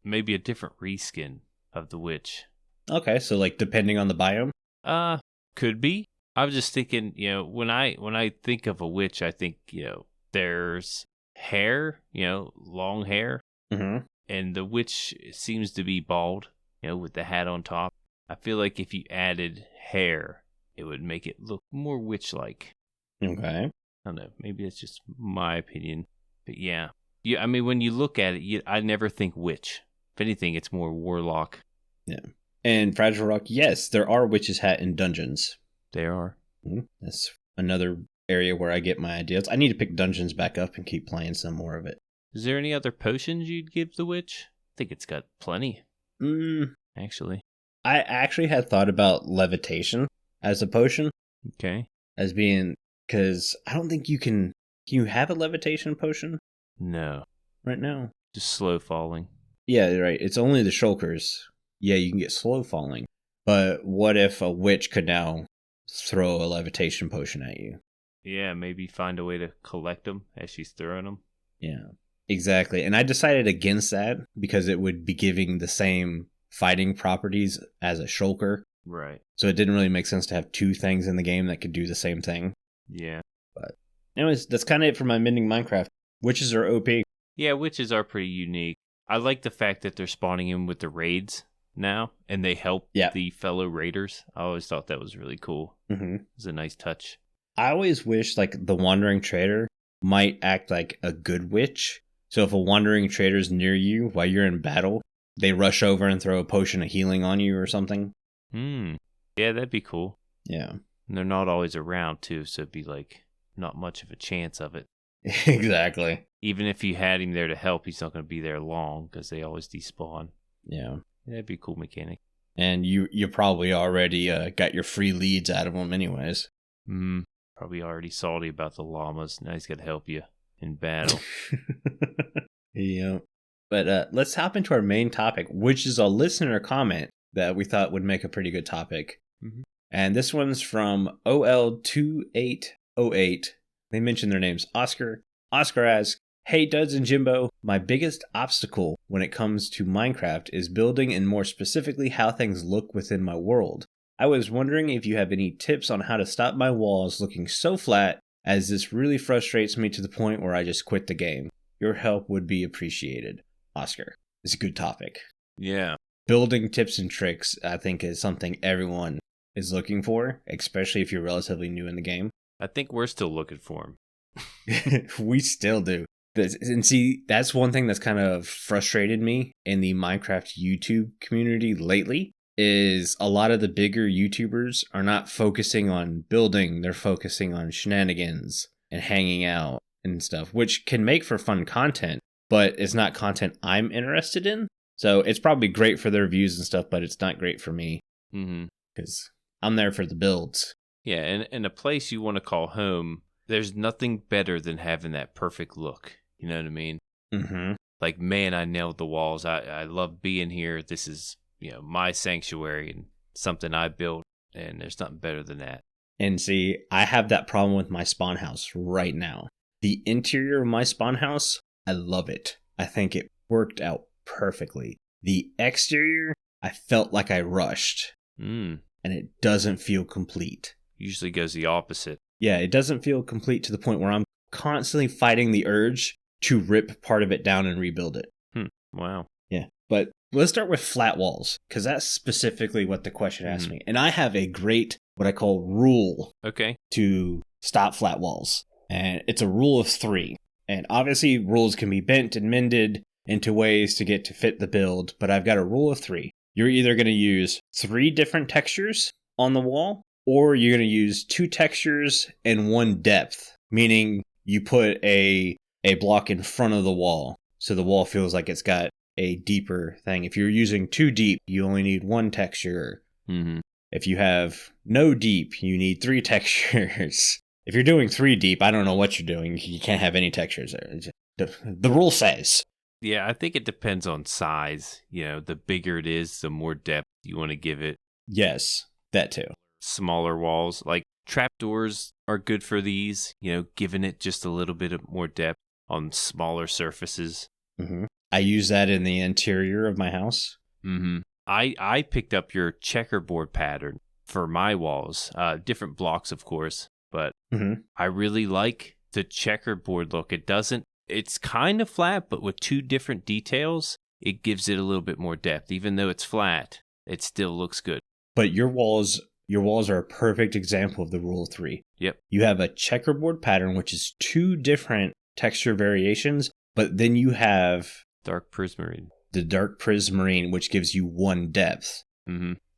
maybe a different reskin of the witch. Okay, so like depending on the biome? Could be. I was just thinking, when I think of a witch, I think, there's hair, long hair. Mm-hmm. And the witch seems to be bald, with the hat on top. I feel like if you added hair, it would make it look more witch-like. Okay. I don't know. Maybe that's just my opinion. But yeah. I mean, when you look at it, I never think witch. If anything, it's more warlock. Yeah. And FragileRock, yes, there are witches' hat in dungeons. They are. Mm-hmm. That's another area where I get my ideas. I need to pick dungeons back up and keep playing some more of it. Is there any other potions you'd give the witch? I think it's got plenty. Actually. I actually had thought about levitation as a potion. Okay. As being, because I don't think you can you have a levitation potion? No. Right now? Just slow falling. Yeah, right. It's only the shulkers. Yeah, you can get slow falling. But what if a witch could now throw a levitation potion at you? Yeah, maybe find a way to collect them as she's throwing them. Yeah, exactly. And I decided against that because it would be giving the same fighting properties as a shulker. Right. So it didn't really make sense to have two things in the game that could do the same thing. Yeah. But anyways, that's kind of it for my mending Minecraft. Witches are OP. Yeah, witches are pretty unique. I like the fact that they're spawning in with the raids now, and they help the fellow raiders. I always thought that was really cool. Mm-hmm. It was a nice touch. I always wish like the wandering trader might act like a good witch. So if a wandering trader's near you while you're in battle, they rush over and throw a potion of healing on you or something. Yeah, that'd be cool. Yeah. And they're not always around too, so it'd be like not much of a chance of it. Exactly. Even if you had him there to help, he's not going to be there long because they always despawn. Yeah. That'd be a cool mechanic. And you probably already got your free leads out of them anyways. Probably already salty about the llamas. Now he's got to help you in battle. Yeah. But let's hop into our main topic, which is a listener comment that we thought would make a pretty good topic. Mm-hmm. And this one's from OL2808. They mention their names. Oscar. Oscar asks, "Hey Duds and Jimbo, my biggest obstacle when it comes to Minecraft is building and more specifically how things look within my world. I was wondering if you have any tips on how to stop my walls looking so flat, as this really frustrates me to the point where I just quit the game. Your help would be appreciated." Oscar. It's a good topic. Yeah. Building tips and tricks, I think, is something everyone is looking for, especially if you're relatively new in the game. I think we're still looking for them. We still do. And see, that's one thing that's kind of frustrated me in the Minecraft YouTube community lately, is a lot of the bigger YouTubers are not focusing on building, they're focusing on shenanigans and hanging out and stuff, which can make for fun content, but it's not content I'm interested in. So it's probably great for their views and stuff, but it's not great for me. Because I'm there for the builds. Yeah, and in a place you want to call home, there's nothing better than having that perfect look. You know what I mean? Mm-hmm. Like, man, I nailed the walls. I love being here. This is, my sanctuary and something I built, and there's nothing better than that. And see, I have that problem with my spawn house right now. The interior of my spawn house, I love it. I think it worked out perfectly. The exterior, I felt like I rushed. And it doesn't feel complete. Usually goes the opposite. Yeah, it doesn't feel complete to the point where I'm constantly fighting the urge to rip part of it down and rebuild it. Wow. Yeah, but let's start with flat walls, because that's specifically what the question asked me. And I have a great, what I call, rule to stop flat walls. And it's a rule of 3. And obviously, rules can be bent and mended into ways to get to fit the build, but I've got a rule of 3. You're either going to use 3 different textures on the wall, or you're going to use 2 textures and 1 depth, meaning you put a block in front of the wall, so the wall feels like it's got a deeper thing. If you're using 2 deep, you only need 1 texture. If you have no deep, you need 3 textures. If you're doing 3 deep, I don't know what you're doing. You can't have any textures there. The rule says. Yeah, I think it depends on size. The bigger it is, the more depth you want to give it. Yes, that too. Smaller walls, like trapdoors, are good for these, giving it just a little bit of more depth on smaller surfaces. I use that in the interior of my house. I picked up your checkerboard pattern for my walls. Different blocks, of course, but I really like the checkerboard look. It's kind of flat, but with 2 different details, it gives it a little bit more depth. Even though it's flat, it still looks good. But your walls are a perfect example of the rule of 3. Yep. You have a checkerboard pattern, which is 2 different texture variations, but then you have dark prismarine. The dark prismarine, which gives you 1 depth.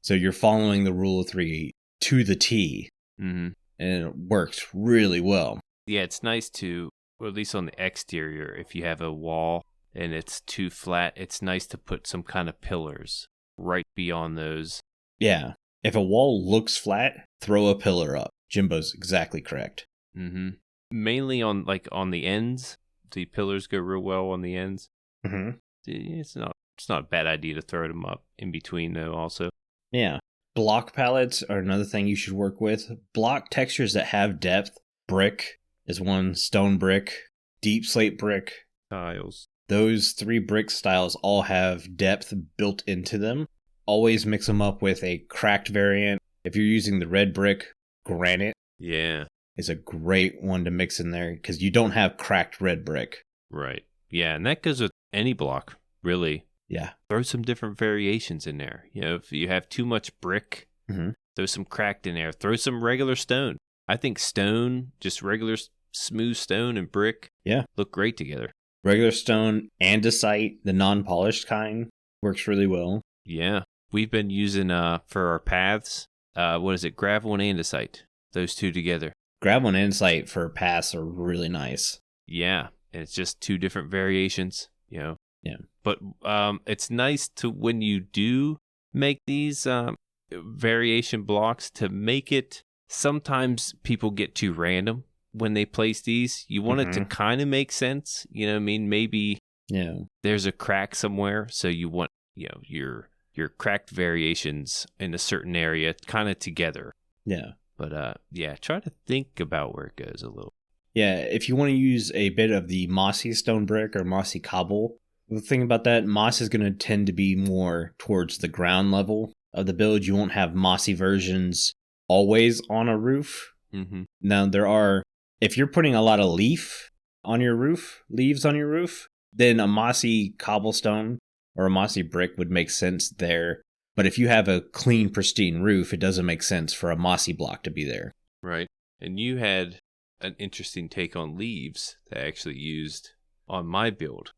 So you're following the rule of 3 to the T. And it works really well. Yeah, it's nice to, or at least on the exterior, if you have a wall and it's too flat, it's nice to put some kind of pillars right beyond those. Yeah. If a wall looks flat, throw a pillar up. Jimbo's exactly correct. Mainly on the ends. The pillars go real well on the ends. It's not a bad idea to throw them up in between though also. Yeah. Block palettes are another thing you should work with. Block textures that have depth. Brick is one, stone brick, deep slate brick. Tiles. Those 3 brick styles all have depth built into them. Always mix them up with a cracked variant. If you're using the red brick, granite is a great one to mix in there because you don't have cracked red brick. Right. Yeah, and that goes with any block, really. Yeah. Throw some different variations in there. If you have too much brick, throw some cracked in there. Throw some regular stone. I think stone, just regular smooth stone and brick, look great together. Regular stone, andesite, the non-polished kind, works really well. Yeah. We've been using, for our paths, gravel and andesite. Those 2 together. Gravel and andesite for paths are really nice. Yeah. And it's just 2 different variations, Yeah. But it's nice to, when you do make these variation blocks, to make it, sometimes people get too random when they place these. You want it to kind of make sense. You know what I mean? Maybe there's a crack somewhere, so you want your cracked variations in a certain area kind of together. Yeah. But yeah, try to think about where it goes a little. Yeah, if you want to use a bit of the mossy stone brick or mossy cobble, the thing about that, moss is going to tend to be more towards the ground level of the build. You won't have mossy versions always on a roof. Mm-hmm. Now, if you're putting a lot of leaves on your roof, then a mossy cobblestone or a mossy brick would make sense there. But if you have a clean, pristine roof, it doesn't make sense for a mossy block to be there. Right. And you had an interesting take on leaves that I actually used on my build.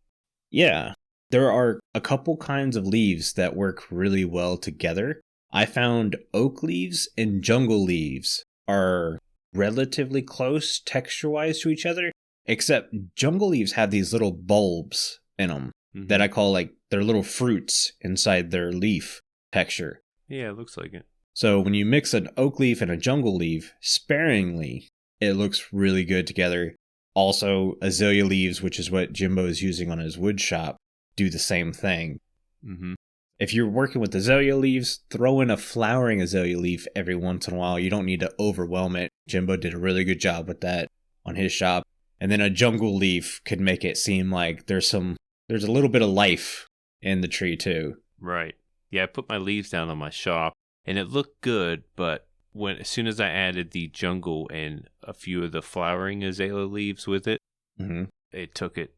Yeah, there are a couple kinds of leaves that work really well together. I found oak leaves and jungle leaves are relatively close texture-wise to each other, except jungle leaves have these little bulbs in them that I call like they're little fruits inside their leaf texture. Yeah, it looks like it. So when you mix an oak leaf and a jungle leaf sparingly, it looks really good together. Also, azalea leaves, which is what Jimbo is using on his wood shop, do the same thing. Mm-hmm. If you're working with azalea leaves, throw in a flowering azalea leaf every once in a while. You don't need to overwhelm it. Jimbo did a really good job with that on his shop. And then a jungle leaf could make it seem like there's a little bit of life in the tree too. Right. Yeah, I put my leaves down on my shop, and it looked good, but as soon as I added the jungle and a few of the flowering azalea leaves with it, it took it,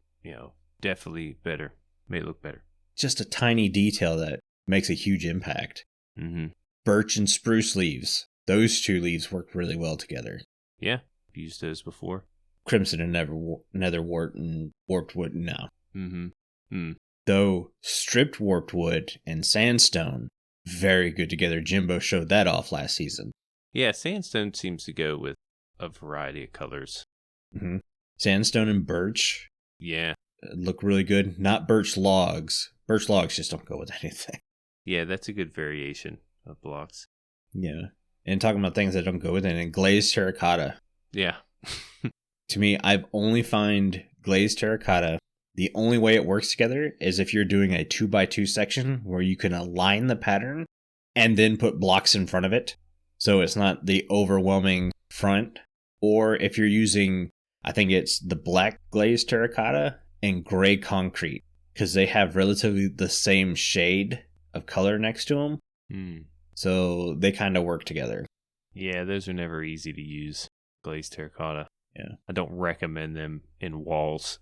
definitely better. Made it look better. Just a tiny detail that makes a huge impact. Mm-hmm. Birch and spruce leaves. Those two leaves work really well together. Yeah, I've used those before. Crimson and netherwort and warped wood, no. Mm-hmm. Mm. Though stripped warped wood and sandstone, very good together. Jimbo showed that off last season. Yeah, sandstone seems to go with a variety of colors. Mm-hmm. Sandstone and birch. Yeah. Look really good. Not birch logs. Birch logs just don't go with anything. Yeah, that's a good variation of blocks. Yeah. And talking about things that don't go with anything, glazed terracotta. Yeah. To me, I've only found glazed terracotta. The only way it works together is if you're doing a 2x2 section where you can align the pattern and then put blocks in front of it. So it's not the overwhelming front. Or if you're using, I think it's the black glazed terracotta and gray concrete, because they have relatively the same shade of color next to them. Mm. So they kind of work together. Yeah, those are never easy to use, glazed terracotta. Yeah. I don't recommend them in walls.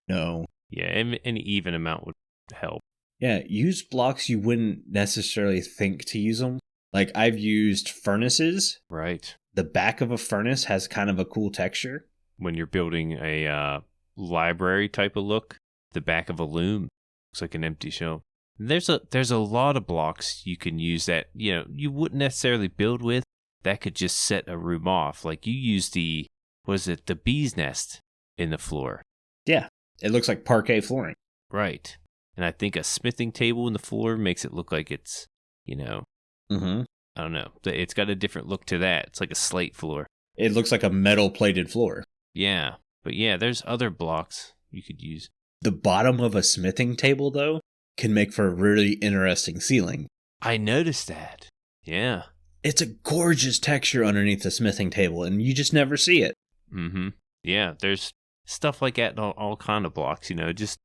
No. Yeah, any even amount would help. Yeah, use blocks you wouldn't necessarily think to use them. Like I've used furnaces. Right. The back of a furnace has kind of a cool texture. When you're building a library type of look, the back of a loom looks like an empty shelf. There's a lot of blocks you can use that, you wouldn't necessarily build with. That could just set a room off. Like you use the bee's nest in the floor. Yeah. It looks like parquet flooring. Right. And I think a smithing table in the floor makes it look like it's, Mm-hmm. I don't know. It's got a different look to that. It's like a slate floor. It looks like a metal plated floor. Yeah. But yeah, there's other blocks you could use. The bottom of a smithing table, though, can make for a really interesting ceiling. I noticed that. Yeah. It's a gorgeous texture underneath the smithing table, and you just never see it. Mm-hmm. Yeah, there's stuff like that in all kind of blocks, just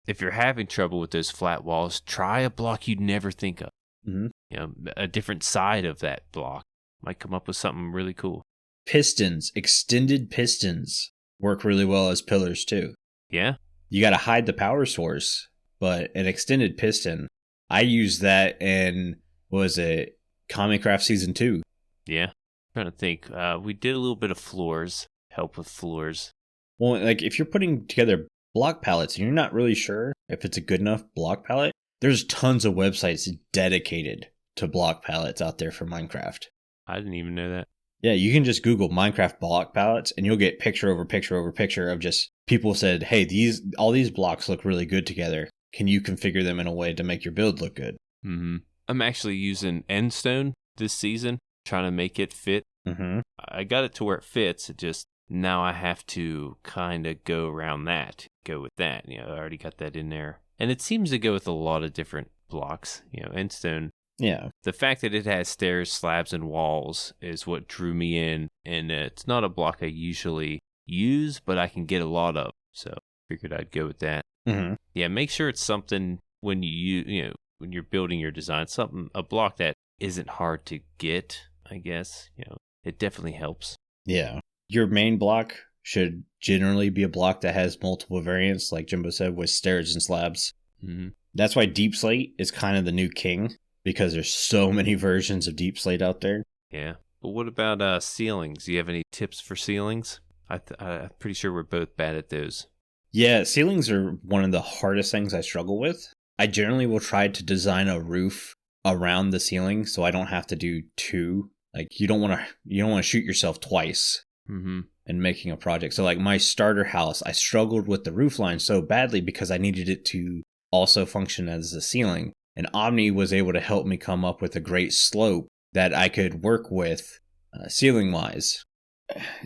if you're having trouble with those flat walls, try a block you'd never think of. Mm-hmm. A different side of that block might come up with something really cool. Pistons, extended pistons, work really well as pillars too. Yeah. You got to hide the power source, but an extended piston, I used that in, Comic-Craft Season 2. Yeah. I'm trying to think. We did a little bit of floors, help with floors. Well, like if you're putting together block palettes and you're not really sure if it's a good enough block palette, there's tons of websites dedicated to block palettes out there for Minecraft. I didn't even know that. Yeah, you can just Google Minecraft block palettes and you'll get picture over picture over picture of just people said, hey, all these blocks look really good together. Can you configure them in a way to make your build look good? Mm-hmm. I'm actually using Endstone this season, trying to make it fit. Mm-hmm. I got it to where it fits. It just, now I have to kind of go around that, go with that. I already got that in there. And it seems to go with a lot of different blocks. Endstone Yeah. The fact that it has stairs, slabs, and walls is what drew me in, and it's not a block I usually use, but I can get a lot of, so figured I'd go with that. Mm-hmm. Yeah, make sure it's something when when you're building your design, a block that isn't hard to get, I guess. It definitely helps. Yeah. Your main block should generally be a block that has multiple variants, like Jimbo said, with stairs and slabs. Mm-hmm. That's why deep slate is kind of the new king, because there's so many versions of deep slate out there. Yeah. But what about ceilings? Do you have any tips for ceilings? I'm pretty sure we're both bad at those. Yeah, ceilings are one of the hardest things I struggle with. I generally will try to design a roof around the ceiling so I don't have to do two. Like, you don't want to shoot yourself twice in making a project. So like my starter house, I struggled with the roof line so badly because I needed it to also function as a ceiling. And Aubni was able to help me come up with a great slope that I could work with ceiling-wise.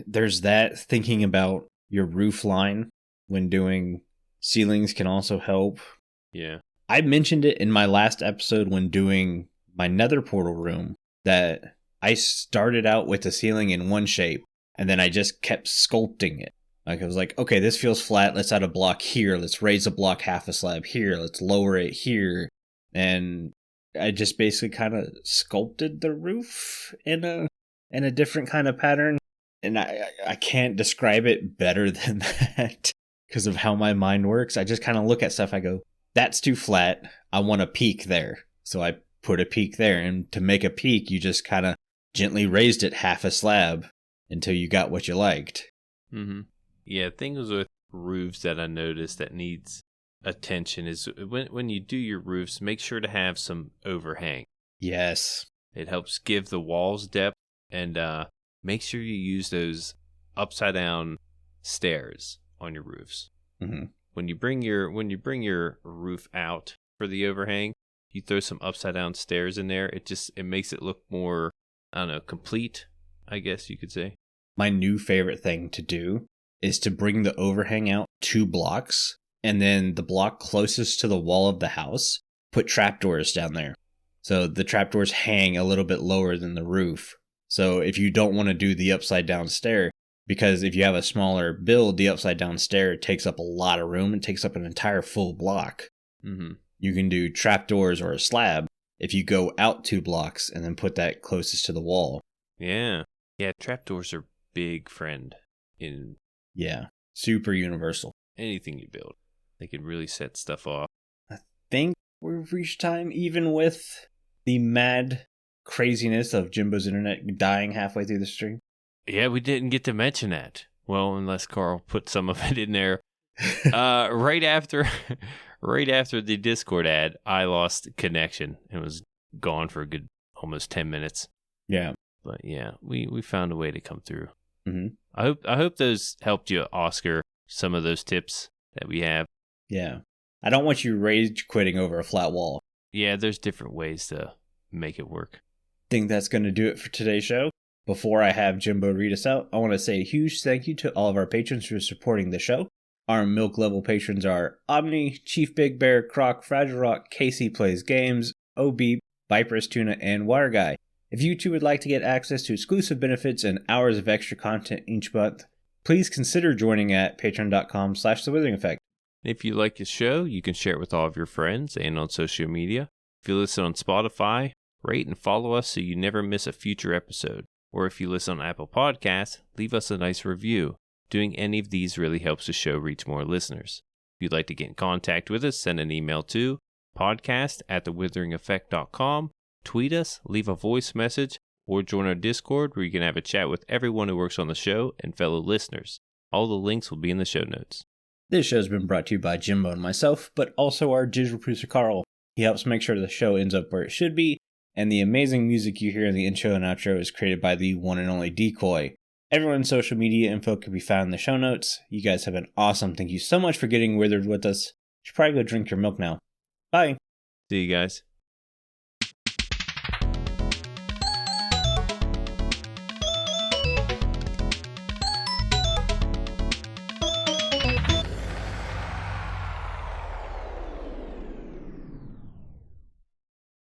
There's that. Thinking about your roof line when doing ceilings can also help. Yeah. I mentioned it in my last episode when doing my nether portal room that I started out with the ceiling in one shape and then I just kept sculpting it. Like I was like, okay, this feels flat. Let's add a block here. Let's raise a block half a slab here. Let's lower it here. And I just basically kind of sculpted the roof in a different kind of pattern. And I can't describe it better than that because of how my mind works. I just kind of look at stuff. I go, that's too flat. I want a peak there. So I put a peak there. And to make a peak, you just kind of gently raised it half a slab until you got what you liked. Mm-hmm. Yeah, things with roofs that I noticed that needs attention is when you do your roofs, make sure to have some overhang. Yes. It helps give the walls depth, and make sure you use those upside down stairs on your roofs. Mm-hmm. When you bring your roof out for the overhang, you throw some upside down stairs in there. It makes it look more, I don't know, complete, I guess you could say. My new favorite thing to do is to bring the overhang out 2 blocks, and then the block closest to the wall of the house, put trapdoors down there. So the trapdoors hang a little bit lower than the roof. So if you don't want to do the upside down stair, because if you have a smaller build, the upside down stair takes up a lot of room. It takes up an entire full block. Mm-hmm. You can do trapdoors or a slab if you go out 2 blocks and then put that closest to the wall. Yeah. Yeah, trapdoors are big friend in super universal. Anything you build. They can really set stuff off. I think we've reached time, even with the mad craziness of Jimbo's internet dying halfway through the stream. Yeah, we didn't get to mention that. Well, unless Carl put some of it in there. Right after the Discord ad, I lost connection and was gone for a good almost 10 minutes. Yeah. But yeah, we found a way to come through. Mm-hmm. I hope those helped you, Oscar, some of those tips that we have. Yeah. I don't want you rage quitting over a flat wall. Yeah, there's different ways to make it work. Think that's going to do it for today's show. Before I have Jimbo read us out, I want to say a huge thank you to all of our patrons for supporting the show. Our milk level patrons are Aubni, ChiefBigBear, Crock, FragileRock, Casey Plays Games, OB, viperoustuna, and WyreGuy. If you too would like to get access to exclusive benefits and hours of extra content each month, please consider joining at patreon.com/The Withering Effect. If you like the show, you can share it with all of your friends and on social media. If you listen on Spotify, rate and follow us so you never miss a future episode. Or if you listen on Apple Podcasts, leave us a nice review. Doing any of these really helps the show reach more listeners. If you'd like to get in contact with us, send an email to podcast@thewitheringeffect.com, tweet us, leave a voice message, or join our Discord where you can have a chat with everyone who works on the show and fellow listeners. All the links will be in the show notes. This show has been brought to you by Jimbo and myself, but also our digital producer Carl. He helps make sure the show ends up where it should be, and the amazing music you hear in the intro and outro is created by the one and only Decoy. Everyone's social media info can be found in the show notes. You guys have been awesome. Thank you so much for getting withered with us. You should probably go drink your milk now. Bye. See you guys.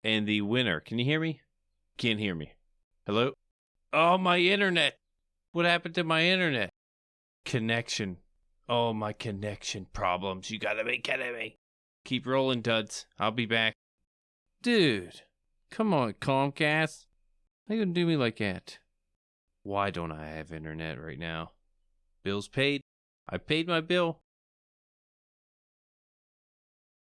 And the winner. Can you hear me? Can't hear me. Hello? Oh, my internet. What happened to my internet? Connection. Oh, my connection problems. You gotta be kidding me. Keep rolling, duds. I'll be back. Dude, come on, Comcast. How you gonna do me like that? Why don't I have internet right now? Bill's paid. I paid my bill.